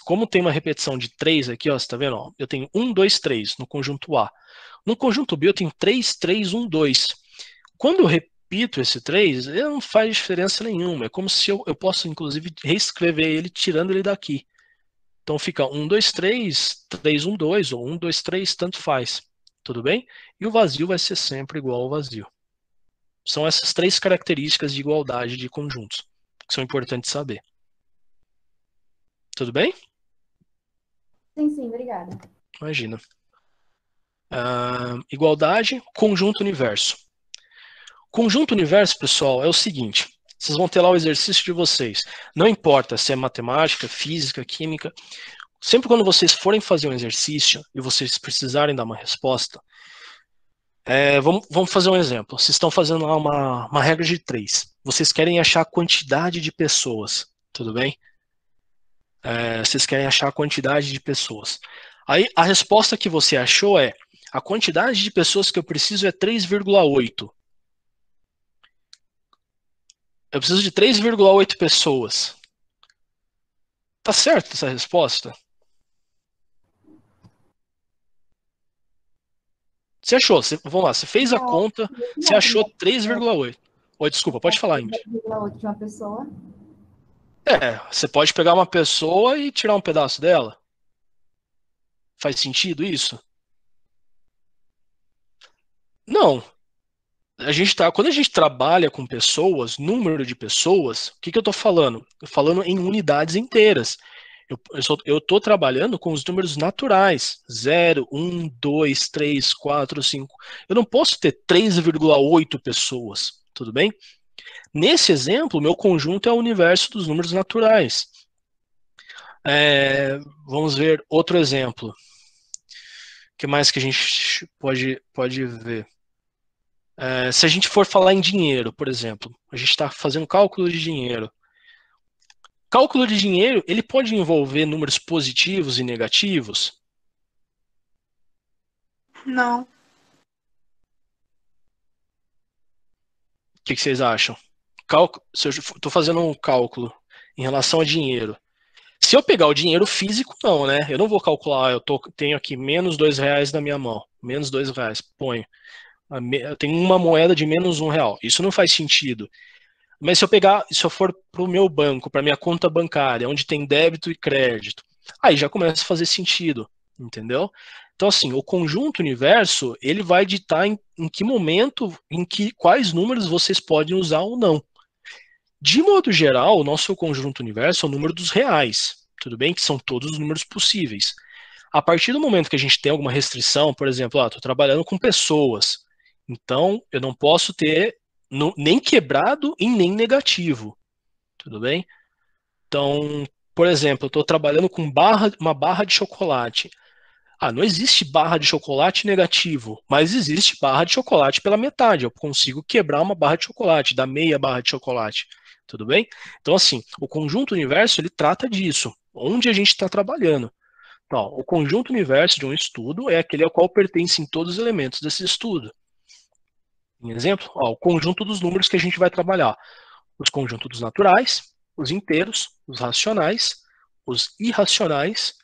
[SPEAKER 1] Como tem uma repetição de 3 aqui, ó, você tá vendo? Ó, eu tenho 1, 2, 3 no conjunto A. No conjunto B eu tenho 3, 3, 1, 2. Quando eu repito esse 3, ele não faz diferença nenhuma. É como se eu posso, inclusive, reescrever ele tirando ele daqui. Então fica 1, 2, 3, 3, 1, 2, ou 1, 2, 3, tanto faz. Tudo bem? E o vazio vai ser sempre igual ao vazio. São essas 3 características de igualdade de conjuntos que são importantes saber. Tudo bem?
[SPEAKER 5] Sim, obrigada.
[SPEAKER 1] Imagina. Igualdade, conjunto universo. Conjunto universo, pessoal, é o seguinte. Vocês vão ter lá o exercício de vocês. Não importa se é matemática, física, química. Sempre quando vocês forem fazer um exercício e vocês precisarem dar uma resposta, vamos fazer um exemplo. Vocês estão fazendo lá uma regra de 3. Vocês querem achar a quantidade de pessoas. Tudo bem? Vocês querem achar a quantidade de pessoas. Aí a resposta que você achou é: a quantidade de pessoas que eu preciso é 3,8. Eu preciso de 3,8 pessoas. Tá certo essa resposta? Você achou? Vamos lá, você fez a conta, você achou 3,8. Oi, desculpa, pode falar, Indy.
[SPEAKER 5] 3,8 de uma pessoa.
[SPEAKER 1] Você pode pegar uma pessoa e tirar um pedaço dela. Faz sentido isso? Não. Quando a gente trabalha com pessoas, número de pessoas, o que eu estou falando? Eu estou falando em unidades inteiras. Eu estou trabalhando com os números naturais. 0, 1, 2, 3, 4, 5. Eu não posso ter 3,8 pessoas, tudo bem? Nesse exemplo, meu conjunto é o universo dos números naturais. Vamos ver outro exemplo. O que mais que a gente pode ver? Se a gente for falar em dinheiro, por exemplo, a gente está fazendo cálculo de dinheiro. Cálculo de dinheiro, ele pode envolver números positivos e negativos?
[SPEAKER 4] Não.
[SPEAKER 1] O que vocês acham? Se eu estou fazendo um cálculo em relação a dinheiro. Se eu pegar o dinheiro físico, não, né? Eu não vou calcular, tenho aqui menos R$2 na minha mão. Menos R$2, ponho. Eu tenho uma moeda de menos R$1. Isso não faz sentido. Mas se eu for para o meu banco, para minha conta bancária, onde tem débito e crédito, aí já começa a fazer sentido, entendeu? Então, assim, o conjunto universo, ele vai ditar em que momento, quais números vocês podem usar ou não. De modo geral, o nosso conjunto universo é o número dos reais, tudo bem? Que são todos os números possíveis. A partir do momento que a gente tem alguma restrição, por exemplo, estou trabalhando com pessoas, então eu não posso ter nem quebrado e nem negativo, tudo bem? Então, por exemplo, eu estou trabalhando com uma barra de chocolate. Não existe barra de chocolate negativo, mas existe barra de chocolate pela metade. Eu consigo quebrar uma barra de chocolate, dar meia barra de chocolate, tudo bem? Então, assim, o conjunto universo, ele trata disso, onde a gente está trabalhando. Então, o conjunto universo de um estudo é aquele ao qual pertencem todos os elementos desse estudo. Em exemplo, o conjunto dos números que a gente vai trabalhar. Os conjuntos dos naturais, os inteiros, os racionais, os irracionais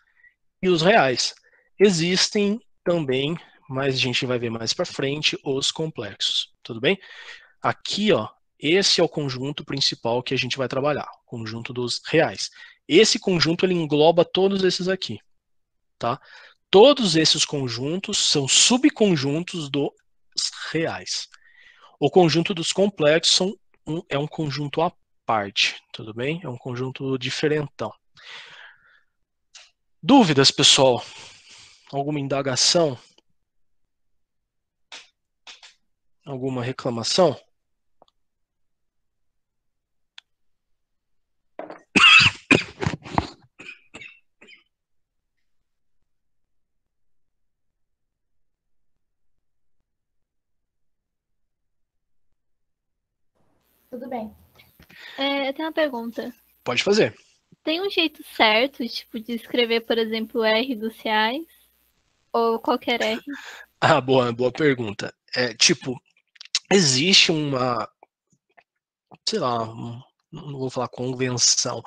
[SPEAKER 1] e os reais. Existem também, mas a gente vai ver mais para frente, os complexos. Tudo bem? Aqui, esse é o conjunto principal que a gente vai trabalhar, o conjunto dos reais. Esse conjunto ele engloba todos esses aqui. Tá? Todos esses conjuntos são subconjuntos dos reais. O conjunto dos complexos é um conjunto à parte, tudo bem? É um conjunto diferentão. Dúvidas, pessoal? Alguma indagação? Alguma reclamação?
[SPEAKER 5] Tudo bem.
[SPEAKER 2] Eu tenho uma pergunta.
[SPEAKER 1] Pode fazer.
[SPEAKER 2] Tem um jeito certo, tipo, de escrever, por exemplo, R dos reais? Ou qualquer R?
[SPEAKER 1] Boa pergunta. Existe sei lá, não vou falar convenção.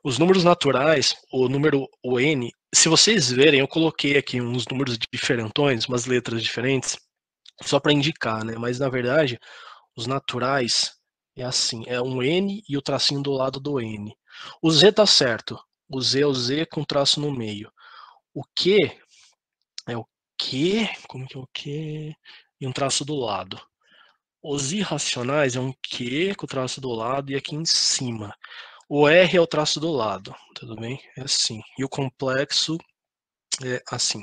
[SPEAKER 1] Os números naturais, o N, se vocês verem, eu coloquei aqui uns números diferentões, umas letras diferentes, só para indicar, né? Mas na verdade, os naturais é assim, é um N e o tracinho do lado do N. O Z tá certo. O Z é o Z com traço no meio. O Q é o Q, como que é o Q? E um traço do lado. Os irracionais é um Q com o traço do lado e aqui em cima. O R é o traço do lado, tudo bem? É assim. E o complexo é assim.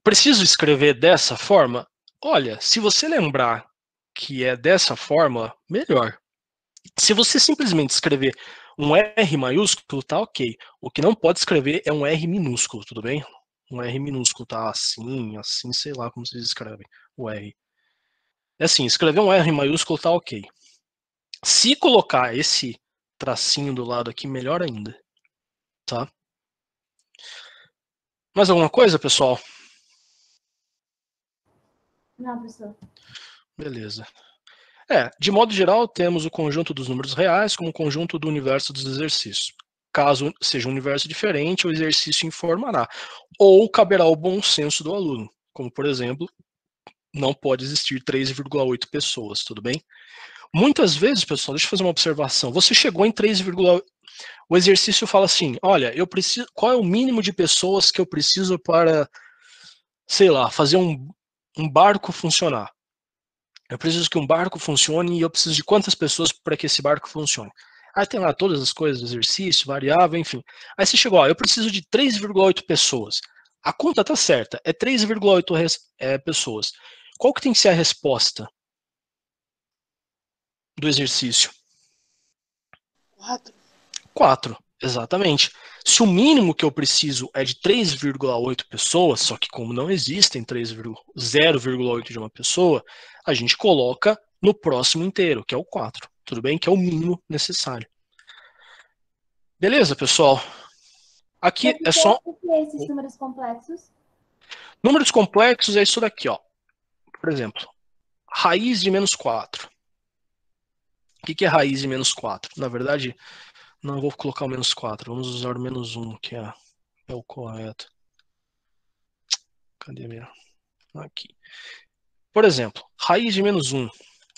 [SPEAKER 1] Preciso escrever dessa forma? Olha, se você lembrar que é dessa forma, melhor. Se você simplesmente escrever um R maiúsculo, tá ok. O que não pode escrever é um R minúsculo, tudo bem? Um R minúsculo tá assim, assim, sei lá como vocês escrevem o R. É assim, escrever um R maiúsculo tá ok. Se colocar esse tracinho do lado aqui, melhor ainda, tá? Mais alguma coisa, pessoal?
[SPEAKER 5] Não, professor.
[SPEAKER 1] Beleza. De modo geral, temos o conjunto dos números reais como o conjunto do universo dos exercícios. Caso seja um universo diferente, o exercício informará. Ou caberá ao bom senso do aluno, como, por exemplo, não pode existir 3,8 pessoas, tudo bem? Muitas vezes, pessoal, deixa eu fazer uma observação. Você chegou em 3,8. O exercício fala assim, olha, eu preciso, qual é o mínimo de pessoas que eu preciso para, sei lá, fazer um barco funcionar? Eu preciso que um barco funcione e eu preciso de quantas pessoas para que esse barco funcione? Aí tem lá todas as coisas, exercício, variável, enfim. Aí você chegou, ó, eu preciso de 3,8 pessoas. A conta tá certa, é 3,8 pessoas. Qual que tem que ser a resposta do exercício?
[SPEAKER 4] 4.
[SPEAKER 1] 4, exatamente. Se o mínimo que eu preciso é de 3,8 pessoas, só que como não existem 0,8 de uma pessoa, a gente coloca no próximo inteiro, que é o 4. Tudo bem? Que é o mínimo necessário. Beleza, pessoal? Aqui é só...
[SPEAKER 5] O que é esses números complexos?
[SPEAKER 1] Números complexos é isso daqui, ó. Por exemplo, raiz de menos 4. O que é raiz de menos 4? Na verdade, não vou colocar o menos 4. Vamos usar o menos 1, que é o correto. Cadê minha? Aqui. Por exemplo, raiz de menos 1.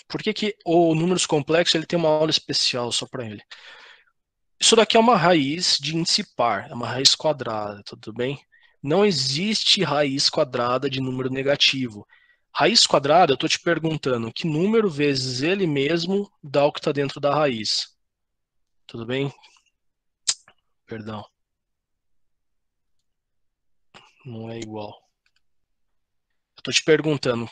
[SPEAKER 1] Por que o números complexos ele tem uma aula especial só para ele? Isso daqui é uma raiz de índice par, é uma raiz quadrada, tudo bem? Não existe raiz quadrada de número negativo. Raiz quadrada, eu estou te perguntando, que número vezes ele mesmo dá o que está dentro da raiz? Tudo bem? Perdão. Não é igual. Eu estou te perguntando,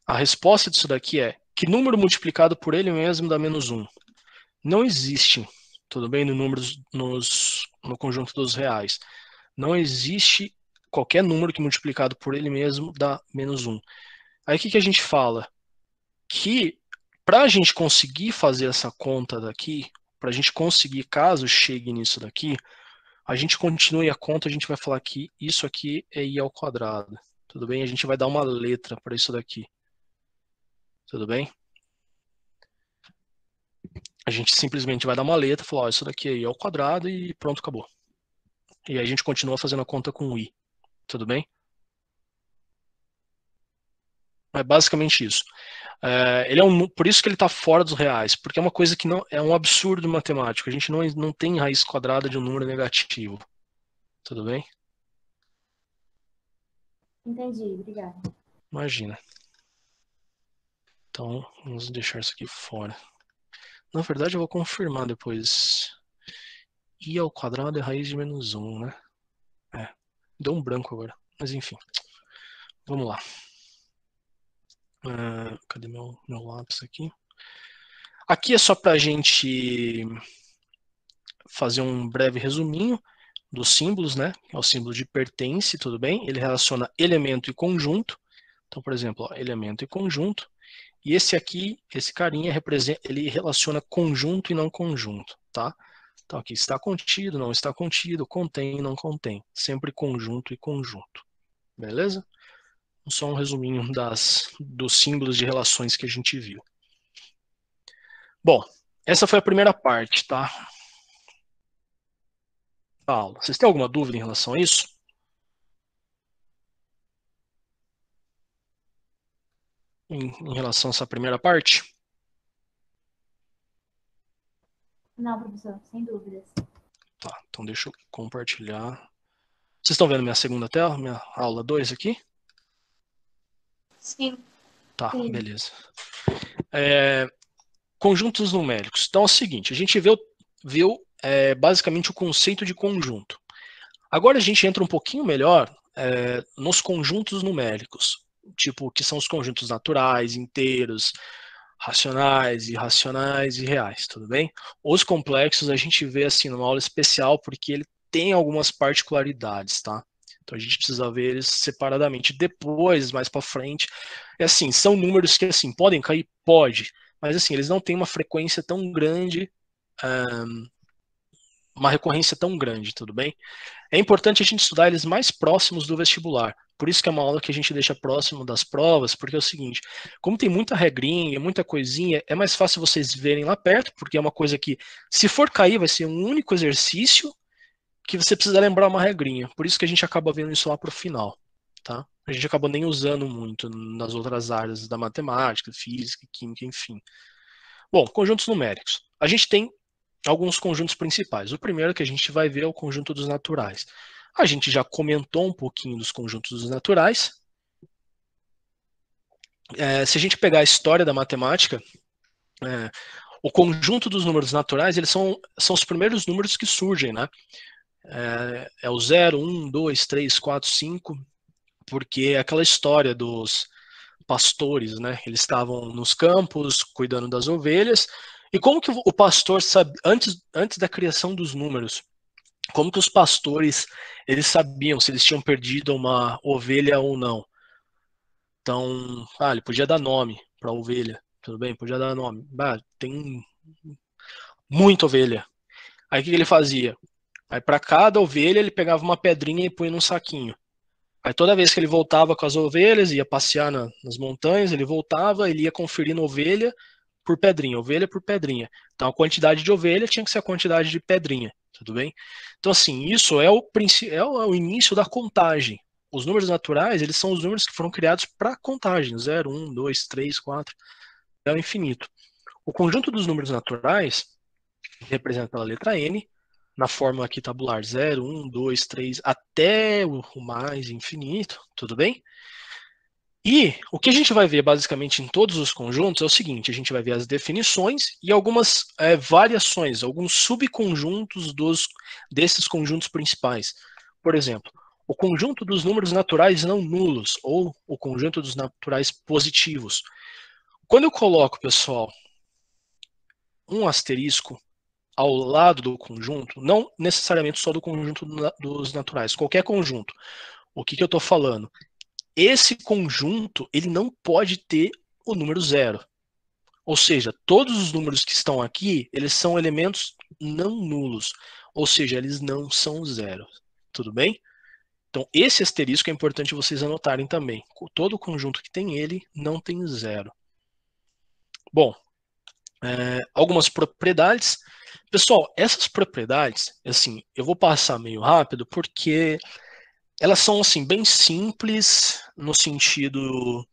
[SPEAKER 1] a resposta disso daqui é, que número multiplicado por ele mesmo dá menos 1? Não existe, tudo bem, no conjunto dos reais. Não existe qualquer número que multiplicado por ele mesmo dá menos 1. Aí o que a gente fala? Que para a gente conseguir fazer essa conta daqui, para a gente conseguir, caso chegue nisso daqui, a gente continue a conta, a gente vai falar que isso aqui é i ao quadrado. Tudo bem? A gente vai dar uma letra para isso daqui. Tudo bem? A gente simplesmente vai dar uma letra, falar, ó, isso daqui é i ao quadrado e pronto, acabou. E aí a gente continua fazendo a conta com i. Tudo bem? É basicamente isso. Ele por isso que ele está fora dos reais, porque é uma coisa que não é um absurdo matemático. A gente não tem raiz quadrada de um número negativo. Tudo bem?
[SPEAKER 5] Entendi, obrigada.
[SPEAKER 1] Imagina. Então, vamos deixar isso aqui fora. Na verdade, eu vou confirmar depois. I ao quadrado é raiz de menos 1, né? Deu um branco agora. Mas enfim. Vamos lá. Cadê meu lápis aqui? Aqui é só para a gente fazer um breve resuminho dos símbolos, né? É o símbolo de pertence, tudo bem? Ele relaciona elemento e conjunto. Então, por exemplo, ó, elemento e conjunto. E esse aqui, esse carinha, ele relaciona conjunto e não conjunto, tá? Então aqui está contido, não está contido, contém e não contém. Sempre conjunto e conjunto. Beleza? Só um resuminho dos símbolos de relações que a gente viu. Bom, essa foi a primeira parte, tá? Da aula. Vocês têm alguma dúvida em relação a isso? Em relação a essa primeira parte?
[SPEAKER 5] Não, professor, sem dúvidas.
[SPEAKER 1] Tá, então deixa eu compartilhar. Vocês estão vendo minha segunda tela, minha aula 2 aqui?
[SPEAKER 4] Sim.
[SPEAKER 1] Tá,
[SPEAKER 5] Sim.
[SPEAKER 1] beleza. Conjuntos numéricos. Então é o seguinte, a gente viu basicamente o conceito de conjunto. Agora a gente entra um pouquinho melhor nos conjuntos numéricos, tipo, que são os conjuntos naturais, inteiros, racionais, irracionais e reais, tudo bem? Os complexos a gente vê assim numa aula especial porque ele tem algumas particularidades, tá? Então a gente precisa ver eles separadamente. Depois, mais para frente, assim, são números que assim podem cair, pode, mas assim eles não têm uma frequência tão grande, uma recorrência tão grande, tudo bem? É importante a gente estudar eles mais próximos do vestibular. Por isso que é uma aula que a gente deixa próximo das provas, porque é o seguinte, como tem muita regrinha, muita coisinha, é mais fácil vocês verem lá perto, porque é uma coisa que, se for cair, vai ser um único exercício que você precisa lembrar uma regrinha. Por isso que a gente acaba vendo isso lá para o final, tá? A gente acaba nem usando muito nas outras áreas da matemática, física, química, enfim. Bom, conjuntos numéricos. A gente tem alguns conjuntos principais. O primeiro que a gente vai ver é o conjunto dos naturais. A gente já comentou um pouquinho dos conjuntos dos naturais. Se a gente pegar a história da matemática, o conjunto dos números naturais, eles são os primeiros números que surgem, né? É o 0, 1, 2, 3, 4, 5, porque é aquela história dos pastores, né? Eles estavam nos campos, cuidando das ovelhas, e como que o pastor sabe, antes da criação dos números, como que os pastores eles sabiam se eles tinham perdido uma ovelha ou não? Então, ele podia dar nome para a ovelha, tudo bem? Podia dar nome. Tem muita ovelha. Aí o que ele fazia? Aí para cada ovelha ele pegava uma pedrinha e punha num saquinho. Aí toda vez que ele voltava com as ovelhas, ia passear nas montanhas, ele voltava, ele ia conferindo ovelha por pedrinha, ovelha por pedrinha. Então a quantidade de ovelha tinha que ser a quantidade de pedrinha, tudo bem? Então assim, isso é o início da contagem. Os números naturais, eles são os números que foram criados para contagem, 0, 1, 2, 3, 4, até o infinito. O conjunto dos números naturais, representa a letra N, na fórmula aqui tabular 0, 1, 2, 3, até o mais infinito, tudo bem? E o que a gente vai ver basicamente em todos os conjuntos é o seguinte, a gente vai ver as definições e algumas variações, alguns subconjuntos desses conjuntos principais. Por exemplo, o conjunto dos números naturais não nulos, ou o conjunto dos naturais positivos. Quando eu coloco, pessoal, um asterisco ao lado do conjunto, não necessariamente só do conjunto dos naturais, qualquer conjunto. O que eu estou falando? Esse conjunto ele não pode ter o número zero. Ou seja, todos os números que estão aqui, eles são elementos não nulos. Ou seja, eles não são zero. Tudo bem? Então, esse asterisco é importante vocês anotarem também. Todo conjunto que tem ele não tem zero. Bom, algumas propriedades. Pessoal, essas propriedades, assim, eu vou passar meio rápido porque elas são assim bem simples no sentido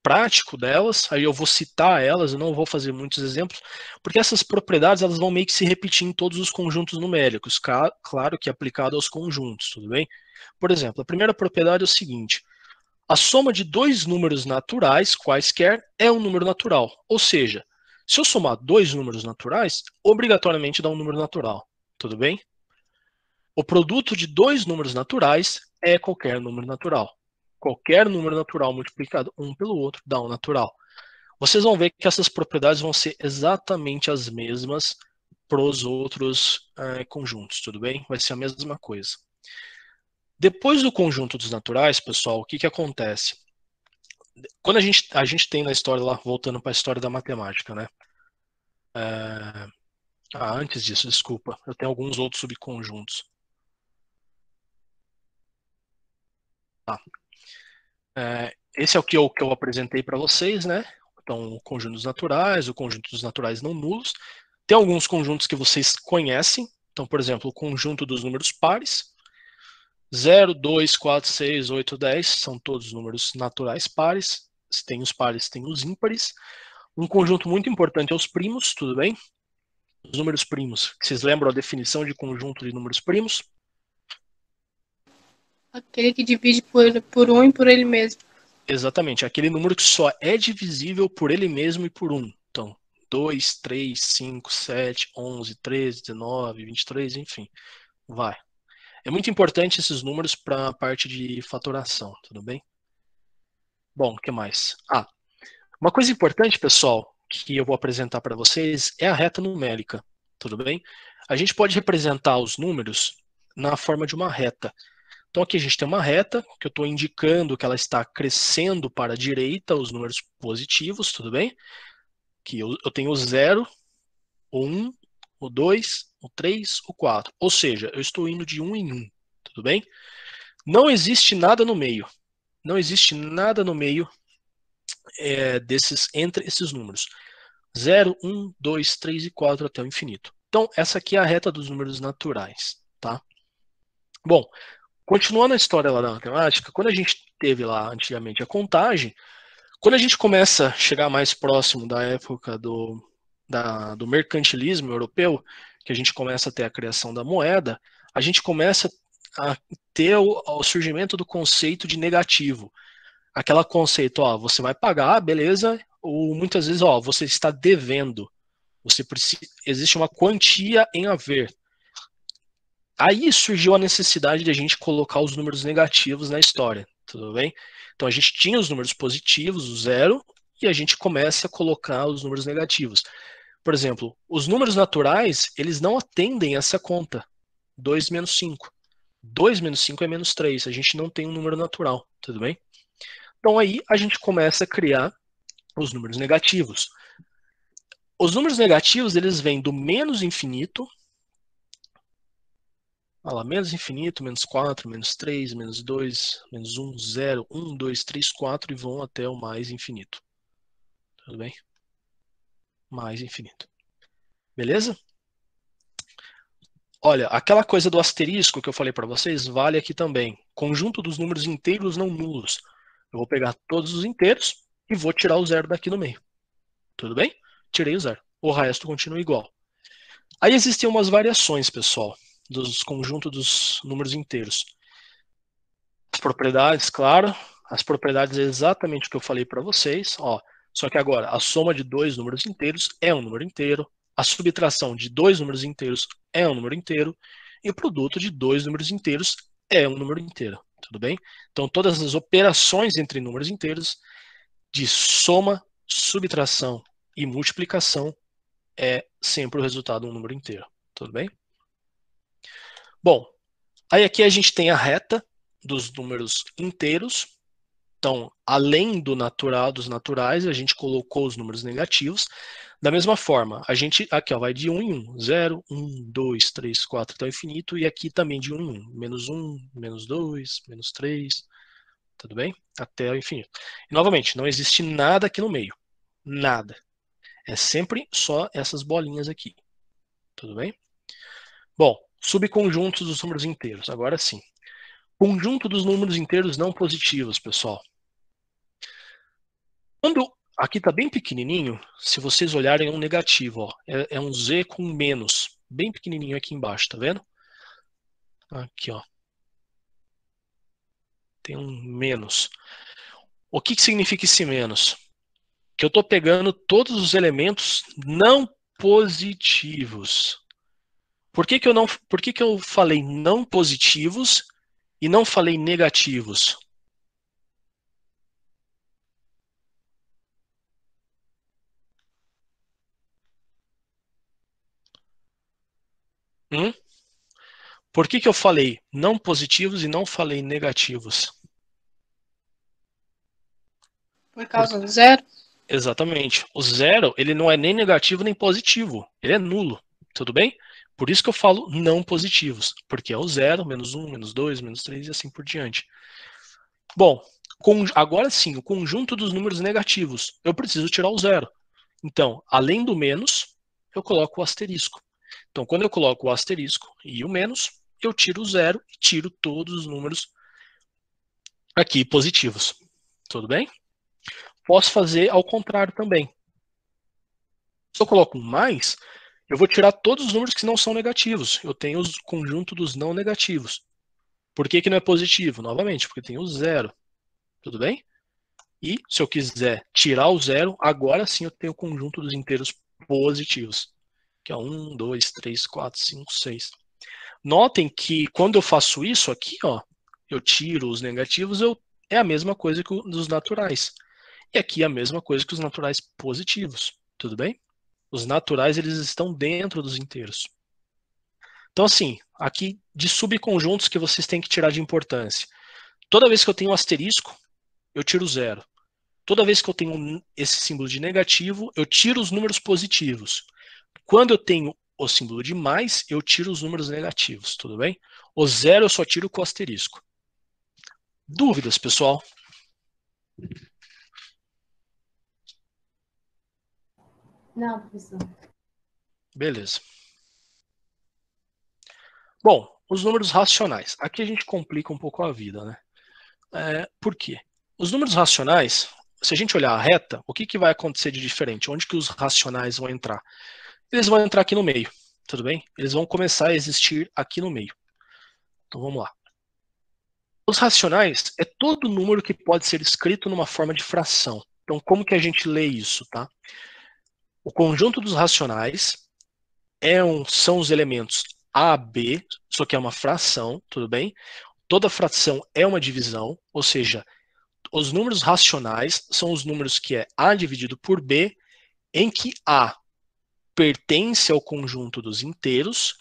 [SPEAKER 1] prático delas. Aí eu vou citar elas, eu não vou fazer muitos exemplos, porque essas propriedades elas vão meio que se repetir em todos os conjuntos numéricos, claro que aplicado aos conjuntos, tudo bem? Por exemplo, a primeira propriedade é o seguinte: a soma de dois números naturais, quaisquer, é um número natural. Ou seja, se eu somar dois números naturais, obrigatoriamente dá um número natural. Tudo bem? O produto de dois números naturais é qualquer número natural. Qualquer número natural multiplicado um pelo outro dá um natural. Vocês vão ver que essas propriedades vão ser exatamente as mesmas para os outros conjuntos, tudo bem? Vai ser a mesma coisa. Depois do conjunto dos naturais, pessoal, o que acontece? Quando a gente tem na história lá, voltando para a história da matemática, né? Antes disso, desculpa, eu tenho alguns outros subconjuntos. Esse é o que eu apresentei para vocês, né? Então, o conjunto dos naturais, o conjunto dos naturais não nulos. Tem alguns conjuntos que vocês conhecem. Então, por exemplo, o conjunto dos números pares. 0, 2, 4, 6, 8, 10 são todos números naturais pares. Se tem os pares, tem os ímpares. Um conjunto muito importante é os primos, tudo bem? Os números primos. Vocês lembram a definição de conjunto de números primos?
[SPEAKER 4] Aquele que divide por um e por ele mesmo.
[SPEAKER 1] Exatamente, aquele número que só é divisível por ele mesmo e por um. Então, 2, 3, 5, 7, 11, 13, 19, 23, enfim, vai. É muito importante esses números para a parte de fatoração, tudo bem? Bom, o que mais? Uma coisa importante, pessoal, que eu vou apresentar para vocês é a reta numérica, tudo bem? A gente pode representar os números na forma de uma reta. Então aqui a gente tem uma reta, que eu estou indicando que ela está crescendo para a direita, os números positivos, tudo bem? Que eu tenho o 0, o 1, o 2, o 3, o 4. Ou seja, eu estou indo de 1 em 1, tudo bem? Não existe nada no meio. Não existe nada no meio entre esses números. 0, 1, 2, 3 e 4 até o infinito. Então, essa aqui é a reta dos números naturais, tá? Bom, continuando a história lá da matemática, quando a gente teve lá antigamente a contagem, quando a gente começa a chegar mais próximo da época do mercantilismo europeu, que a gente começa a ter a criação da moeda, a gente começa a ter o surgimento do conceito de negativo. Aquela conceito, você vai pagar, beleza, ou muitas vezes, você está devendo. Existe uma quantia em haver. Aí surgiu a necessidade de a gente colocar os números negativos na história, tudo bem? Então a gente tinha os números positivos, o 0, e a gente começa a colocar os números negativos. Por exemplo, os números naturais, eles não atendem essa conta. 2 menos 5. 2 menos 5 é menos 3. A gente não tem um número natural, tudo bem? Então aí a gente começa a criar os números negativos. Os números negativos, eles vêm do menos infinito. Olha lá, menos infinito, menos 4, menos 3, menos 2, menos 1, 0, 1, 2, 3, 4 e vão até o mais infinito. Tudo bem? Mais infinito. Beleza? Olha, aquela coisa do asterisco que eu falei para vocês vale aqui também. Conjunto dos números inteiros não nulos. Eu vou pegar todos os inteiros e vou tirar o 0 daqui no meio. Tudo bem? Tirei o 0. O resto continua igual. Aí existem umas variações, pessoal, dos conjuntos dos números inteiros. As propriedades, claro. As propriedades é exatamente o que eu falei para vocês. Só que agora, a soma de dois números inteiros é um número inteiro. A subtração de dois números inteiros é um número inteiro. E o produto de dois números inteiros é um número inteiro. Tudo bem? Então, todas as operações entre números inteiros de soma, subtração e multiplicação é sempre o resultado de um número inteiro. Tudo bem? Bom, aí aqui a gente tem a reta dos números inteiros. Então, além do natural, dos naturais, a gente colocou os números negativos. Da mesma forma, a gente aqui vai de 1 em 1. 0, 1, 2, 3, 4 até o infinito. E aqui também de 1 em 1. Menos 1, menos 2, menos 3. Tudo bem? Até o infinito. E, novamente, não existe nada aqui no meio. Nada. É sempre só essas bolinhas aqui. Tudo bem? Bom, subconjuntos dos números inteiros. Agora sim. Conjunto dos números inteiros não positivos, pessoal. Quando aqui está bem pequenininho, se vocês olharem é um negativo. É um Z com menos. Bem pequenininho aqui embaixo, tá vendo? Aqui, tem um menos. O que significa esse menos? Que eu estou pegando todos os elementos não positivos. Por que que eu falei não positivos e não falei negativos? Por que que eu falei não positivos e não falei negativos?
[SPEAKER 4] Por causa do 0?
[SPEAKER 1] Exatamente. O 0, ele não é nem negativo nem positivo. Ele é nulo. Tudo bem? Por isso que eu falo não positivos. Porque é o 0, menos 1, menos 2, menos 3 e assim por diante. Bom, agora sim, o conjunto dos números negativos. Eu preciso tirar o 0. Então, além do menos, eu coloco o asterisco. Então, quando eu coloco o asterisco e o menos, eu tiro o 0 e tiro todos os números aqui positivos. Tudo bem? Posso fazer ao contrário também. Se eu coloco um mais, eu vou tirar todos os números que não são negativos. Eu tenho o conjunto dos não negativos. Por que que não é positivo? Novamente, porque tem o 0. Tudo bem? E se eu quiser tirar o 0, agora sim eu tenho o conjunto dos inteiros positivos. Que é 1, 2, 3, 4, 5, 6. Notem que quando eu faço isso aqui, ó, eu tiro os negativos, é a mesma coisa que os naturais. E aqui é a mesma coisa que os naturais positivos. Tudo bem? Os naturais, eles estão dentro dos inteiros. Então, assim, aqui de subconjuntos que vocês têm que tirar de importância. Toda vez que eu tenho um asterisco, eu tiro 0. Toda vez que eu tenho esse símbolo de negativo, eu tiro os números positivos. Quando eu tenho o símbolo de mais, eu tiro os números negativos, tudo bem? O 0 eu só tiro com o asterisco. Dúvidas, pessoal?
[SPEAKER 5] Não, professor.
[SPEAKER 1] Beleza. Bom, os números racionais. Aqui a gente complica um pouco a vida, né? Por quê? Os números racionais, se a gente olhar a reta, o que vai acontecer de diferente? Onde que os racionais vão entrar? Eles vão entrar aqui no meio, tudo bem? Eles vão começar a existir aqui no meio. Então vamos lá. Os racionais é todo número que pode ser escrito numa forma de fração. Então como que a gente lê isso, tá? O conjunto dos racionais são os elementos A, B, só que é uma fração, tudo bem? Toda fração é uma divisão, ou seja, os números racionais são os números que é A dividido por B, em que A pertence ao conjunto dos inteiros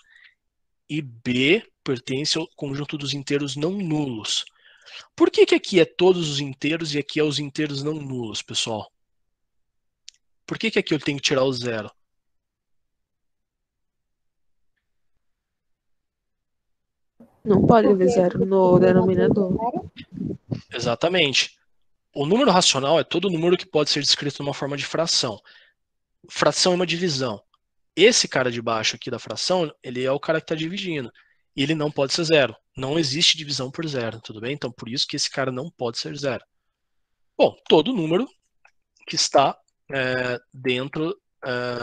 [SPEAKER 1] e B pertence ao conjunto dos inteiros não nulos. Por que aqui é todos os inteiros e aqui é os inteiros não nulos, pessoal? Por que aqui eu tenho que tirar o 0?
[SPEAKER 7] Não pode haver 0 no denominador.
[SPEAKER 1] Exatamente. O número racional é todo número que pode ser descrito numa forma de fração. Fração é uma divisão. Esse cara de baixo aqui da fração, ele é o cara que está dividindo. E ele não pode ser 0. Não existe divisão por 0, tudo bem? Então, por isso que esse cara não pode ser 0. Bom, todo número que está dentro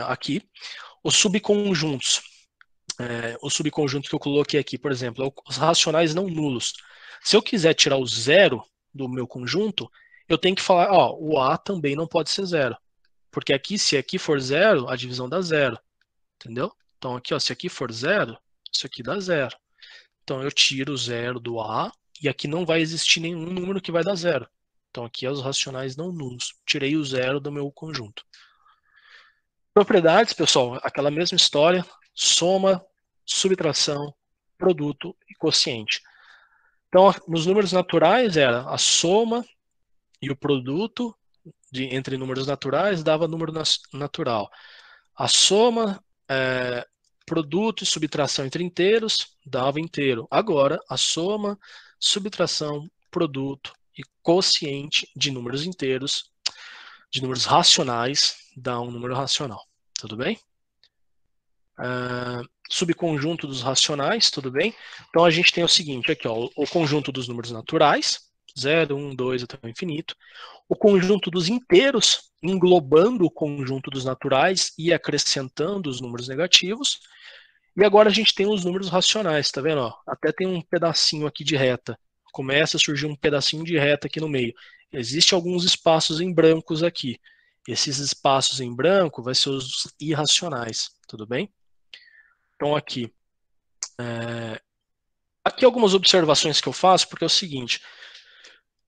[SPEAKER 1] aqui, os subconjuntos. O subconjunto que eu coloquei aqui, por exemplo, os racionais não nulos. Se eu quiser tirar o 0 do meu conjunto, eu tenho que falar, ó, o A também não pode ser 0. Porque aqui, se aqui for 0, a divisão dá 0. Entendeu? Então aqui, ó, se aqui for 0, isso aqui dá 0. Então eu tiro o 0 do A e aqui não vai existir nenhum número que vai dar 0. Então aqui é os racionais não nulos. Tirei o 0 do meu conjunto. Propriedades, pessoal, aquela mesma história. Soma, subtração, produto e quociente. Então, nos números naturais era a soma e o produto entre números naturais dava número natural. A soma, produto e subtração entre inteiros dava inteiro. Agora, a soma, subtração, produto e quociente de números inteiros, de números racionais, dá um número racional. Tudo bem? Subconjunto dos racionais, tudo bem? Então a gente tem o seguinte, aqui, ó, o conjunto dos números naturais, 0, 1, 2 até o infinito. O conjunto dos inteiros, englobando o conjunto dos naturais e acrescentando os números negativos. E agora a gente tem os números racionais, tá vendo? Ó, até tem um pedacinho aqui de reta. Começa a surgir um pedacinho de reta aqui no meio. Existem alguns espaços em brancos aqui. Esses espaços em branco vai ser os irracionais, tudo bem? Então aqui, aqui algumas observações que eu faço, porque é o seguinte,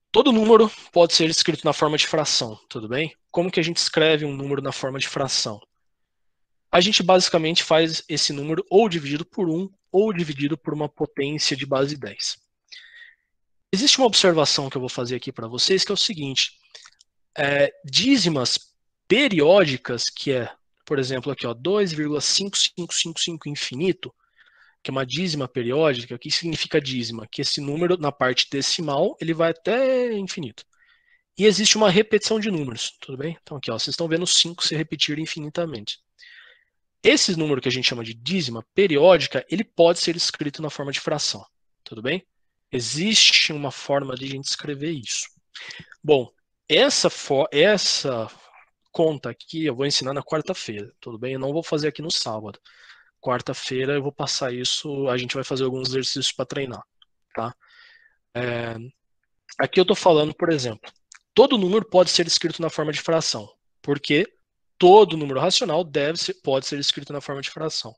[SPEAKER 1] todo número pode ser escrito na forma de fração, tudo bem? Como que a gente escreve um número na forma de fração? A gente basicamente faz esse número ou dividido por 1 ou dividido por uma potência de base 10. Existe uma observação que eu vou fazer aqui para vocês, que é o seguinte, dízimas periódicas, que é, por exemplo, aqui, ó, 2,5555 infinito, que é uma dízima periódica. O que significa dízima? Que esse número, na parte decimal, ele vai até infinito. E existe uma repetição de números, tudo bem? Então aqui, ó, vocês estão vendo 5 se repetir infinitamente. Esse número que a gente chama de dízima periódica, ele pode ser escrito na forma de fração, tudo bem? Existe uma forma de a gente escrever isso. Bom, essa conta aqui eu vou ensinar na quarta-feira, tudo bem? Eu não vou fazer aqui no sábado. Quarta-feira eu vou passar isso, a gente vai fazer alguns exercícios para treinar, tá? Aqui eu estou falando, por exemplo, todo número pode ser escrito na forma de fração, porque todo número racional pode ser escrito na forma de fração.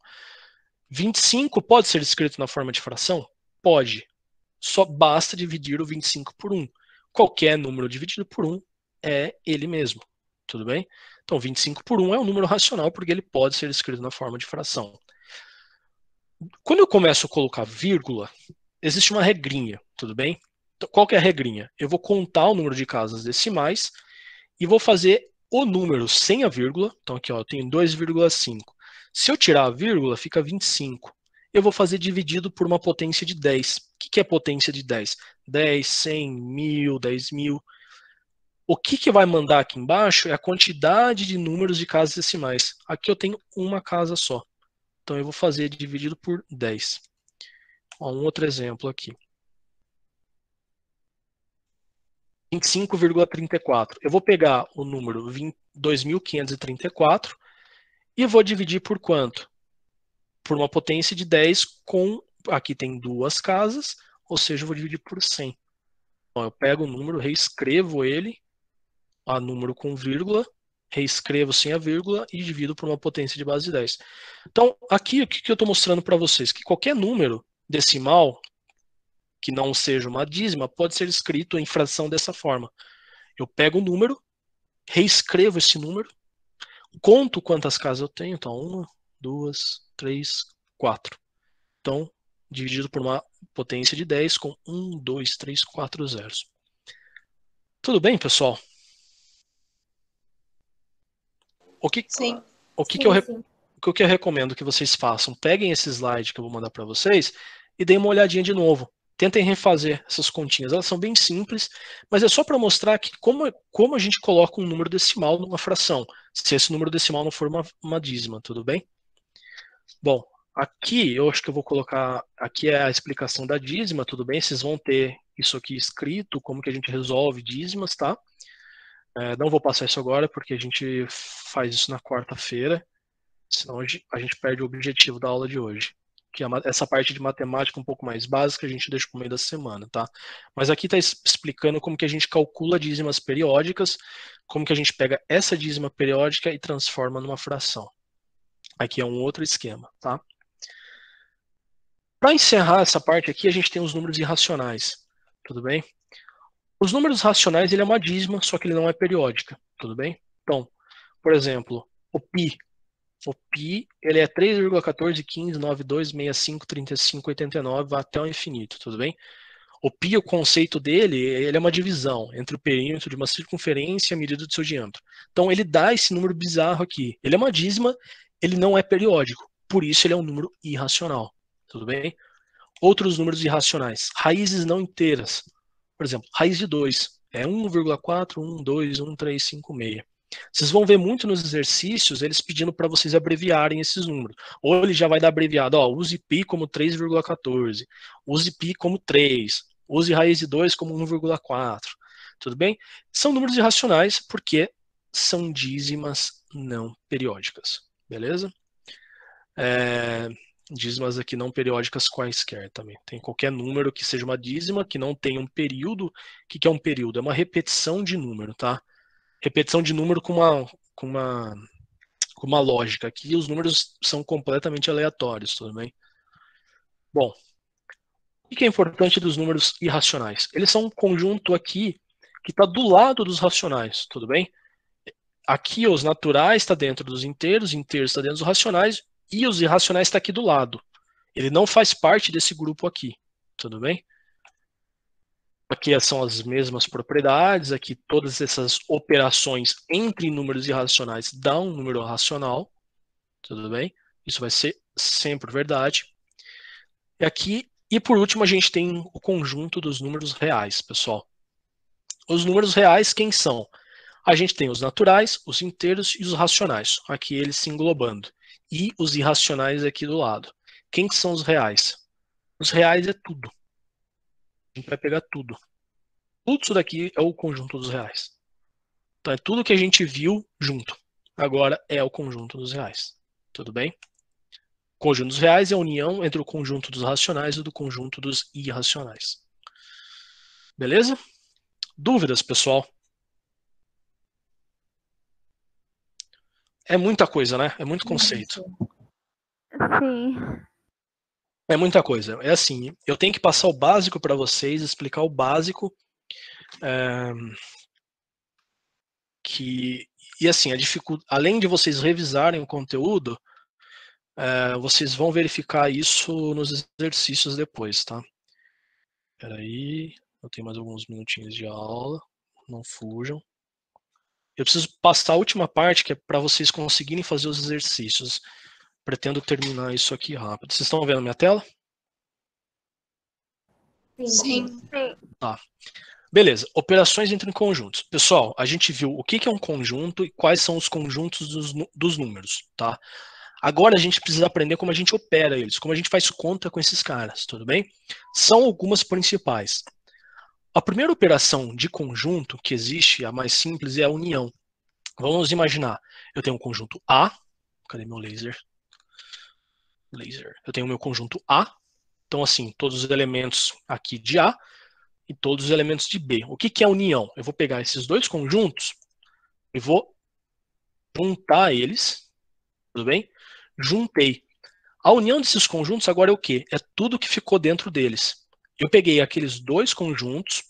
[SPEAKER 1] 25 pode ser escrito na forma de fração? Pode. Só basta dividir o 25 por 1. Qualquer número dividido por 1 é ele mesmo, tudo bem? Então 25 por 1 é um número racional porque ele pode ser escrito na forma de fração. Quando eu começo a colocar vírgula, existe uma regrinha, tudo bem? Então, qual que é a regrinha? Eu vou contar o número de casas decimais e vou fazer o número sem a vírgula. Então aqui ó, eu tenho 2,5. Se eu tirar a vírgula, fica 25. Eu vou fazer dividido por uma potência de 10. O que é potência de 10? 10, 100, 1000, 10.000. O que vai mandar aqui embaixo é a quantidade de números de casas decimais. Aqui eu tenho uma casa só. Então eu vou fazer dividido por 10. Ó, um outro exemplo aqui. 25,34. Eu vou pegar o número 2.534 e vou dividir por quanto? Por uma potência de 10 com... Aqui tem duas casas, ou seja, eu vou dividir por 100. Então, eu pego o número, reescrevo ele, a número com vírgula, reescrevo sem a vírgula e divido por uma potência de base de 10. Então, aqui o que eu estou mostrando para vocês? Que qualquer número decimal que não seja uma dízima pode ser escrito em fração dessa forma. Eu pego o número, reescrevo esse número, conto quantas casas eu tenho. Então, 1, 2, 3, 4. Então, dividido por uma potência de 10 com 1, 2, 3, 4 zeros. Tudo bem, pessoal?
[SPEAKER 4] Sim.
[SPEAKER 1] O que eu recomendo que vocês façam? Peguem esse slide que eu vou mandar para vocês e deem uma olhadinha de novo. Tentem refazer essas continhas. Elas são bem simples, mas é só para mostrar que como a gente coloca um número decimal numa fração, se esse número decimal não for uma dízima, tudo bem? Bom, aqui eu acho que eu vou colocar, aqui é a explicação da dízima, tudo bem? Vocês vão ter isso aqui escrito, como que a gente resolve dízimas, tá? Não vou passar isso agora, porque a gente faz isso na quarta-feira, senão a gente perde o objetivo da aula de hoje. Que essa parte de matemática um pouco mais básica a gente deixa para o meio da semana, tá? Mas aqui está explicando como que a gente calcula dízimas periódicas, como que a gente pega essa dízima periódica e transforma numa fração. Aqui é um outro esquema, tá? Para encerrar essa parte aqui, a gente tem os números irracionais, tudo bem? Os números racionais, ele é uma dízima, só que ele não é periódica, tudo bem? Então, por exemplo, o π. O π, ele é 3,14, 15, 92, 65, 35, 89, vai até o infinito, tudo bem? O π, o conceito dele, ele é uma divisão entre o perímetro de uma circunferência e a medida do seu diâmetro. Então, ele dá esse número bizarro aqui. Ele é uma dízima, ele não é periódico, por isso ele é um número irracional, tudo bem? Outros números irracionais, raízes não inteiras. Por exemplo, raiz de 2 é 1,4, 1, 2, 1, 3, 5, 6. Vocês vão ver muito nos exercícios eles pedindo para vocês abreviarem esses números. Ou ele já vai dar abreviado, ó, use π como 3,14, use π como 3, use raiz de 2 como 1,4. Tudo bem? São números irracionais porque são dízimas não periódicas. Beleza? Dízimas aqui não periódicas quaisquer também. Tem qualquer número que seja uma dízima, que não tenha um período. O que é um período? É uma repetição de número, tá? Repetição de número com uma lógica. Aqui os números são completamente aleatórios, tudo bem? Bom, o que é importante dos números irracionais? Eles são um conjunto aqui que está do lado dos racionais, tudo bem? Aqui os naturais estão dentro dos inteiros estão dentro dos racionais, e os irracionais estão aqui do lado. Ele não faz parte desse grupo aqui, tudo bem? Aqui são as mesmas propriedades, aqui todas essas operações entre números irracionais dão um número racional, tudo bem? Isso vai ser sempre verdade. E por último a gente tem o conjunto dos números reais, pessoal. Os números reais quem são? A gente tem os naturais, os inteiros e os racionais, aqui eles se englobando. e os irracionais aqui do lado. Quem que são os reais? Os reais é tudo. A gente vai pegar tudo. Tudo isso daqui é o conjunto dos reais. Então é tudo que a gente viu junto. Agora é o conjunto dos reais. Tudo bem? O conjunto dos reais é a união entre o conjunto dos racionais e do conjunto dos irracionais. Beleza? Dúvidas, pessoal? É muita coisa, né? É muito conceito.
[SPEAKER 2] Sim.
[SPEAKER 1] É muita coisa. É assim, eu tenho que passar o básico para vocês, explicar o básico. E assim, além de vocês revisarem o conteúdo, vocês vão verificar isso nos exercícios depois, tá? Espera aí, eu tenho mais alguns minutinhos de aula, não fujam. Eu preciso passar a última parte, que é para vocês conseguirem fazer os exercícios. Pretendo terminar isso aqui rápido. Vocês estão vendo a minha tela?
[SPEAKER 4] Sim.
[SPEAKER 1] Tá. Beleza, operações entre conjuntos. Pessoal, a gente viu o que é um conjunto e quais são os conjuntos dos números, tá? Agora a gente precisa aprender como a gente opera eles, como a gente faz conta com esses caras, tudo bem? São algumas principais. A primeira operação de conjunto que existe, a mais simples, é a união. Vamos imaginar, eu tenho um conjunto A, cadê meu laser? Eu tenho o meu conjunto A, então assim, todos os elementos aqui de A e todos os elementos de B. O que é a união? Eu vou pegar esses dois conjuntos e vou juntar eles, tudo bem? Juntei. A união desses conjuntos agora é o quê? É tudo que ficou dentro deles. Eu peguei aqueles dois conjuntos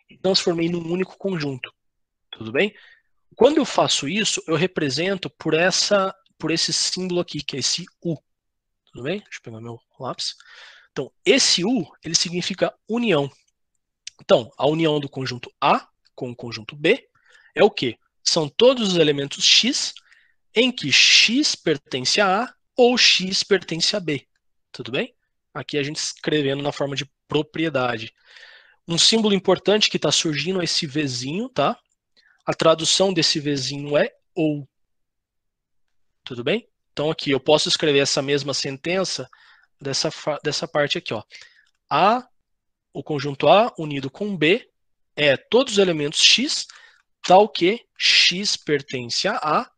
[SPEAKER 1] e transformei num único conjunto, tudo bem? Quando eu faço isso, eu represento por esse símbolo aqui, que é esse U, tudo bem? Deixa eu pegar meu lápis. Então, esse U, ele significa união. Então, a união do conjunto A com o conjunto B é o quê? São todos os elementos X em que X pertence a A ou X pertence a B. Tudo bem? Aqui a gente escrevendo na forma de propriedade. Um símbolo importante que está surgindo é esse Vzinho, tá? A tradução desse Vzinho é ou. Tudo bem? Então aqui eu posso escrever essa mesma sentença dessa parte aqui, ó. O conjunto A unido com B é todos os elementos X, tal que X pertence a A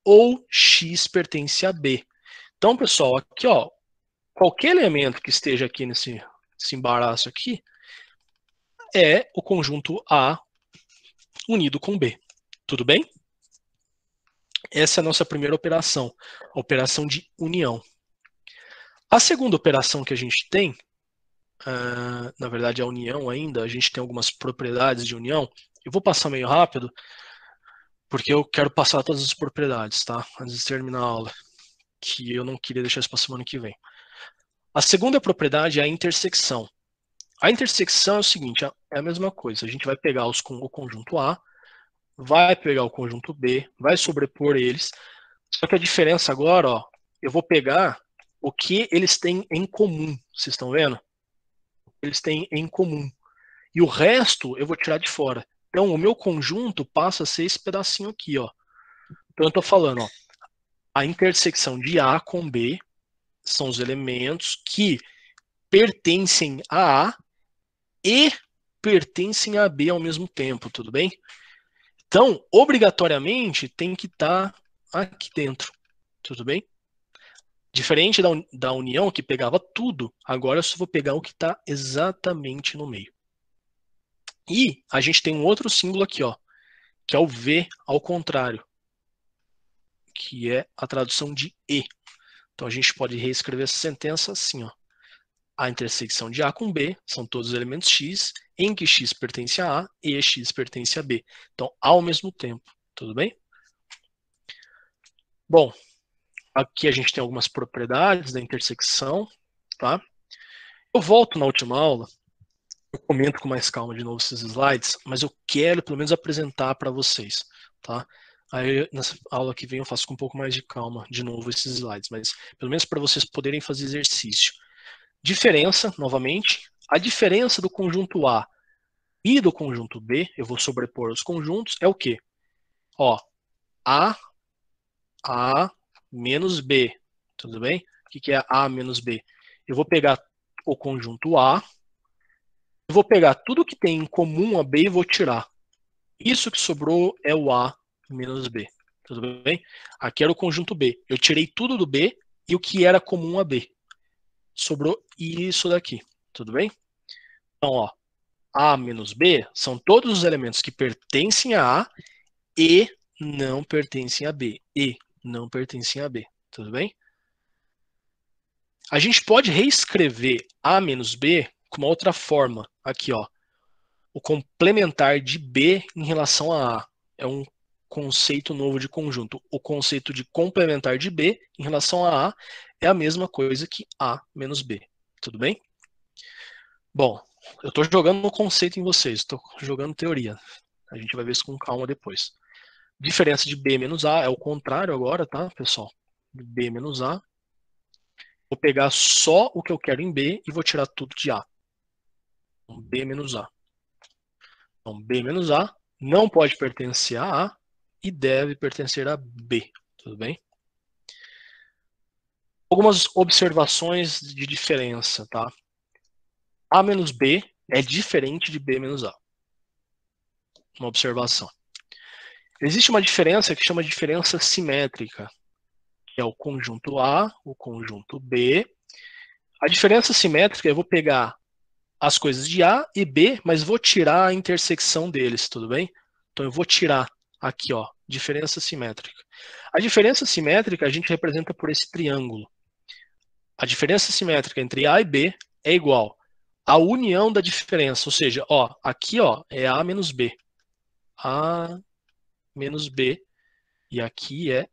[SPEAKER 1] ou X pertence a B. Então, pessoal, aqui, ó, qualquer elemento que esteja aqui nesse embaraço aqui é o conjunto A unido com B. Tudo bem? Essa é a nossa primeira operação, a operação de união. A segunda operação que a gente tem, na verdade a união ainda, a gente tem algumas propriedades de união. Eu vou passar meio rápido, porque eu quero passar todas as propriedades, tá? Antes de terminar a aula, que eu não queria deixar isso para a semana que vem. A segunda propriedade é a intersecção. A intersecção é o seguinte, é a mesma coisa. A gente vai pegar o conjunto A, vai pegar o conjunto B, vai sobrepor eles. Só que a diferença agora, ó, eu vou pegar o que eles têm em comum. Vocês estão vendo? Eles têm em comum. E o resto eu vou tirar de fora. Então, o meu conjunto passa a ser esse pedacinho aqui, ó. Então, eu estou falando, ó, a intersecção de A com B são os elementos que pertencem a A e pertencem a B ao mesmo tempo, tudo bem? Então, obrigatoriamente, tem que estar aqui dentro, tudo bem? Diferente da união, que pegava tudo, agora eu só vou pegar o que está exatamente no meio. E a gente tem um outro símbolo aqui, ó, que é o V ao contrário, que é a tradução de E. Então a gente pode reescrever essa sentença assim, ó. A intersecção de A com B são todos os elementos X, em que X pertence a A e X pertence a B. Então, ao mesmo tempo, tudo bem? Bom, aqui a gente tem algumas propriedades da intersecção, tá? Eu volto na última aula, eu comento com mais calma de novo esses slides, mas eu quero pelo menos apresentar para vocês, tá? Aí nessa aula que vem eu faço com um pouco mais de calma de novo esses slides, mas pelo menos para vocês poderem fazer exercício. Diferença, novamente, a diferença do conjunto A e do conjunto B, eu vou sobrepor os conjuntos, é o quê? Ó, A menos B tudo bem? O que é A menos B? Eu vou pegar o conjunto A, eu vou pegar tudo que tem em comum a B e vou tirar. Isso que sobrou é o A menos B, tudo bem? Aqui era o conjunto B. Eu tirei tudo do B e o que era comum a B. Sobrou isso daqui, tudo bem? Então, ó, A menos B são todos os elementos que pertencem a A e não pertencem a B. E não pertencem a B, tudo bem? A gente pode reescrever A menos B com uma outra forma. Aqui, ó. O complementar de B em relação a A. É um conceito novo de conjunto. O conceito de complementar de B em relação a A é a mesma coisa que A menos B. Tudo bem? Bom, eu estou jogando um conceito em vocês. Estou jogando teoria. A gente vai ver isso com calma depois. Diferença de B menos A é o contrário agora, tá, pessoal? B menos A. Vou pegar só o que eu quero em B e vou tirar tudo de A. Então, B menos A. Então, B menos A não pode pertencer a A e deve pertencer a B. Tudo bem? Algumas observações de diferença, tá? A menos B é diferente de B menos A. Uma observação. Existe uma diferença que chama de diferença simétrica, que é o conjunto A, o conjunto B. A diferença simétrica, eu vou pegar as coisas de A e B, mas vou tirar a intersecção deles, tudo bem? Então eu vou tirar aqui, ó, diferença simétrica. A diferença simétrica a gente representa por esse triângulo. A diferença simétrica entre A e B é igual à união da diferença, ou seja, ó, aqui ó, é A menos B. A menos B. E aqui é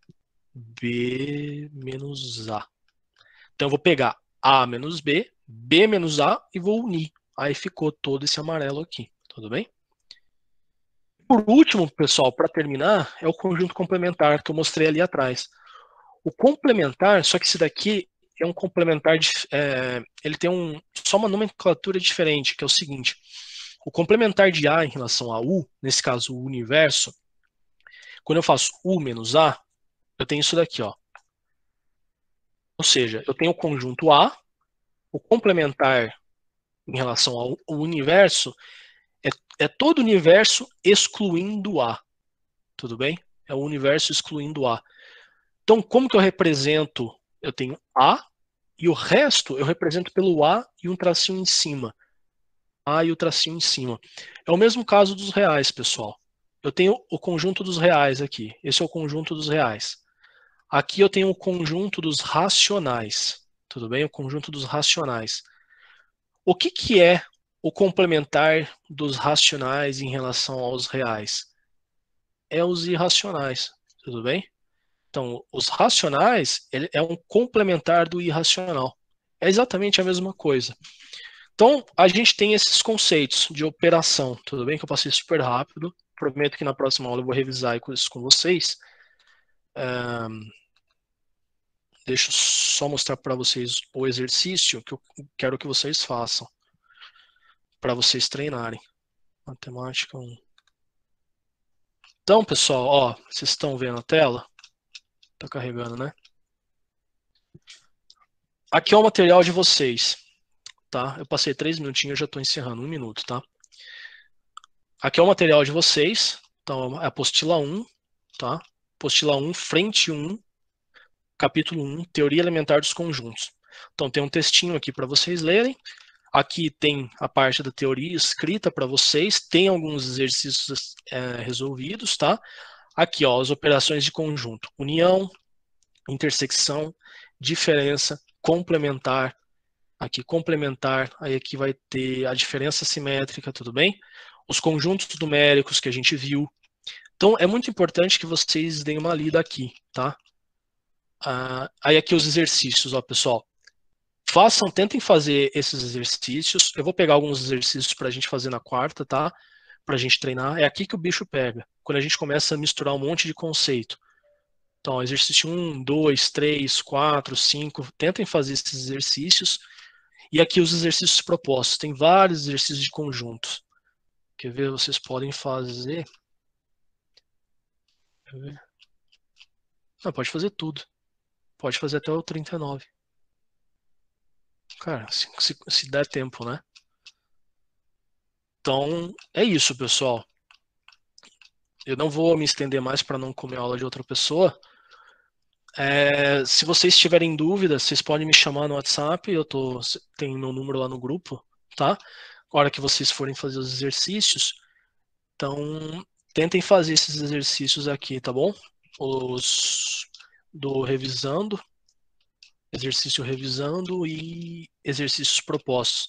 [SPEAKER 1] B menos A. Então eu vou pegar A menos B, B menos A e vou unir. Aí ficou todo esse amarelo aqui, tudo bem? Por último, pessoal, para terminar, é o conjunto complementar que eu mostrei ali atrás. O complementar, só que esse daqui é um complementar, ele tem só uma nomenclatura diferente, que é o seguinte. O complementar de A em relação a U, nesse caso o universo, quando eu faço U menos A, eu tenho isso daqui, ó. Ou seja, eu tenho o conjunto A, o complementar em relação ao universo é todo o universo excluindo A. Tudo bem? É o universo excluindo A. Então, como que eu represento? Eu tenho A e o resto eu represento pelo A e um tracinho em cima. A e o tracinho em cima. É o mesmo caso dos reais, pessoal. Eu tenho o conjunto dos reais aqui. Esse é o conjunto dos reais. Aqui eu tenho o conjunto dos racionais. Tudo bem? O conjunto dos racionais. O que é o complementar dos racionais em relação aos reais? É os irracionais. Tudo bem? Então, os racionais ele é um complementar do irracional. É exatamente a mesma coisa. Então, a gente tem esses conceitos de operação. Tudo bem que eu passei super rápido. Prometo que na próxima aula eu vou revisar isso com vocês. Deixa eu só mostrar para vocês o exercício que eu quero que vocês façam. Para vocês treinarem. Matemática 1. Então, pessoal, ó, vocês estão vendo a tela? Tá carregando, né? Aqui é o material de vocês, tá? Eu passei 3 minutinhos, eu já estou encerrando, 1 minuto, tá? Aqui é o material de vocês, então é a apostila 1, tá? Apostila 1, frente 1, capítulo 1, teoria elementar dos conjuntos. Então tem um textinho aqui para vocês lerem. Aqui tem a parte da teoria escrita para vocês, tem alguns exercícios resolvidos, tá? Aqui, ó, as operações de conjunto. União, intersecção, diferença, complementar. Aqui, complementar. Aí aqui vai ter a diferença simétrica, tudo bem? Os conjuntos numéricos que a gente viu. Então, é muito importante que vocês deem uma lida aqui, tá? Aí aqui os exercícios, ó, pessoal. Tentem fazer esses exercícios. Eu vou pegar alguns exercícios para a gente fazer na quarta, tá? Para a gente treinar. É aqui que o bicho pega. Quando a gente começa a misturar um monte de conceito. Então, exercício 1, 2, 3, 4, 5. Tentem fazer esses exercícios. E aqui os exercícios propostos. Tem vários exercícios de conjuntos. Quer ver? Vocês podem fazer. Quer ver? Não, pode fazer tudo. Pode fazer até o 39. Cara, se der tempo, né? Então, é isso, pessoal. Eu não vou me estender mais para não comer a aula de outra pessoa. Se vocês tiverem dúvida, vocês podem me chamar no WhatsApp. Tem meu número lá no grupo, tá? A hora que vocês forem fazer os exercícios, então tentem fazer esses exercícios aqui, tá bom? Os do revisando, exercício revisando e exercícios propostos.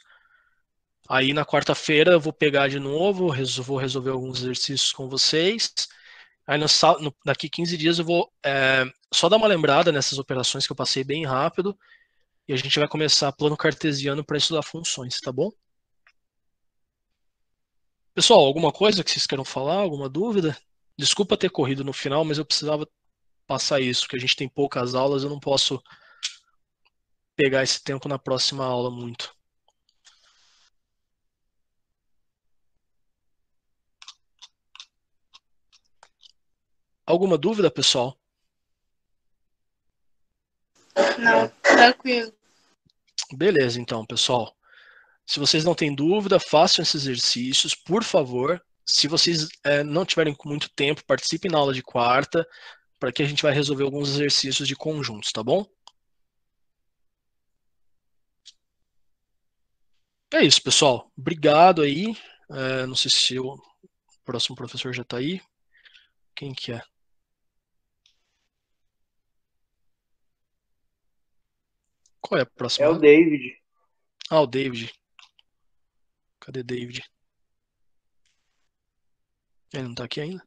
[SPEAKER 1] Aí na quarta-feira eu vou pegar de novo, vou resolver alguns exercícios com vocês. Aí daqui 15 dias eu vou só dar uma lembrada nessas operações que eu passei bem rápido. E a gente vai começar plano cartesiano para estudar funções, tá bom? Pessoal, alguma coisa que vocês queiram falar? Alguma dúvida? Desculpa ter corrido no final, mas eu precisava passar isso, porque a gente tem poucas aulas, eu não posso pegar esse tempo na próxima aula muito. Alguma dúvida, pessoal?
[SPEAKER 4] Não, tranquilo.
[SPEAKER 1] Beleza, então, pessoal. Se vocês não têm dúvida, façam esses exercícios, por favor. Se vocês não tiverem com muito tempo, participem na aula de quarta, para que a gente vai resolver alguns exercícios de conjuntos, tá bom? É isso, pessoal. Obrigado aí. Não sei se o próximo professor já está aí. Quem que é? Qual é a próxima?
[SPEAKER 8] É o David.
[SPEAKER 1] Ah, o David. Cadê David? Ele não está aqui ainda?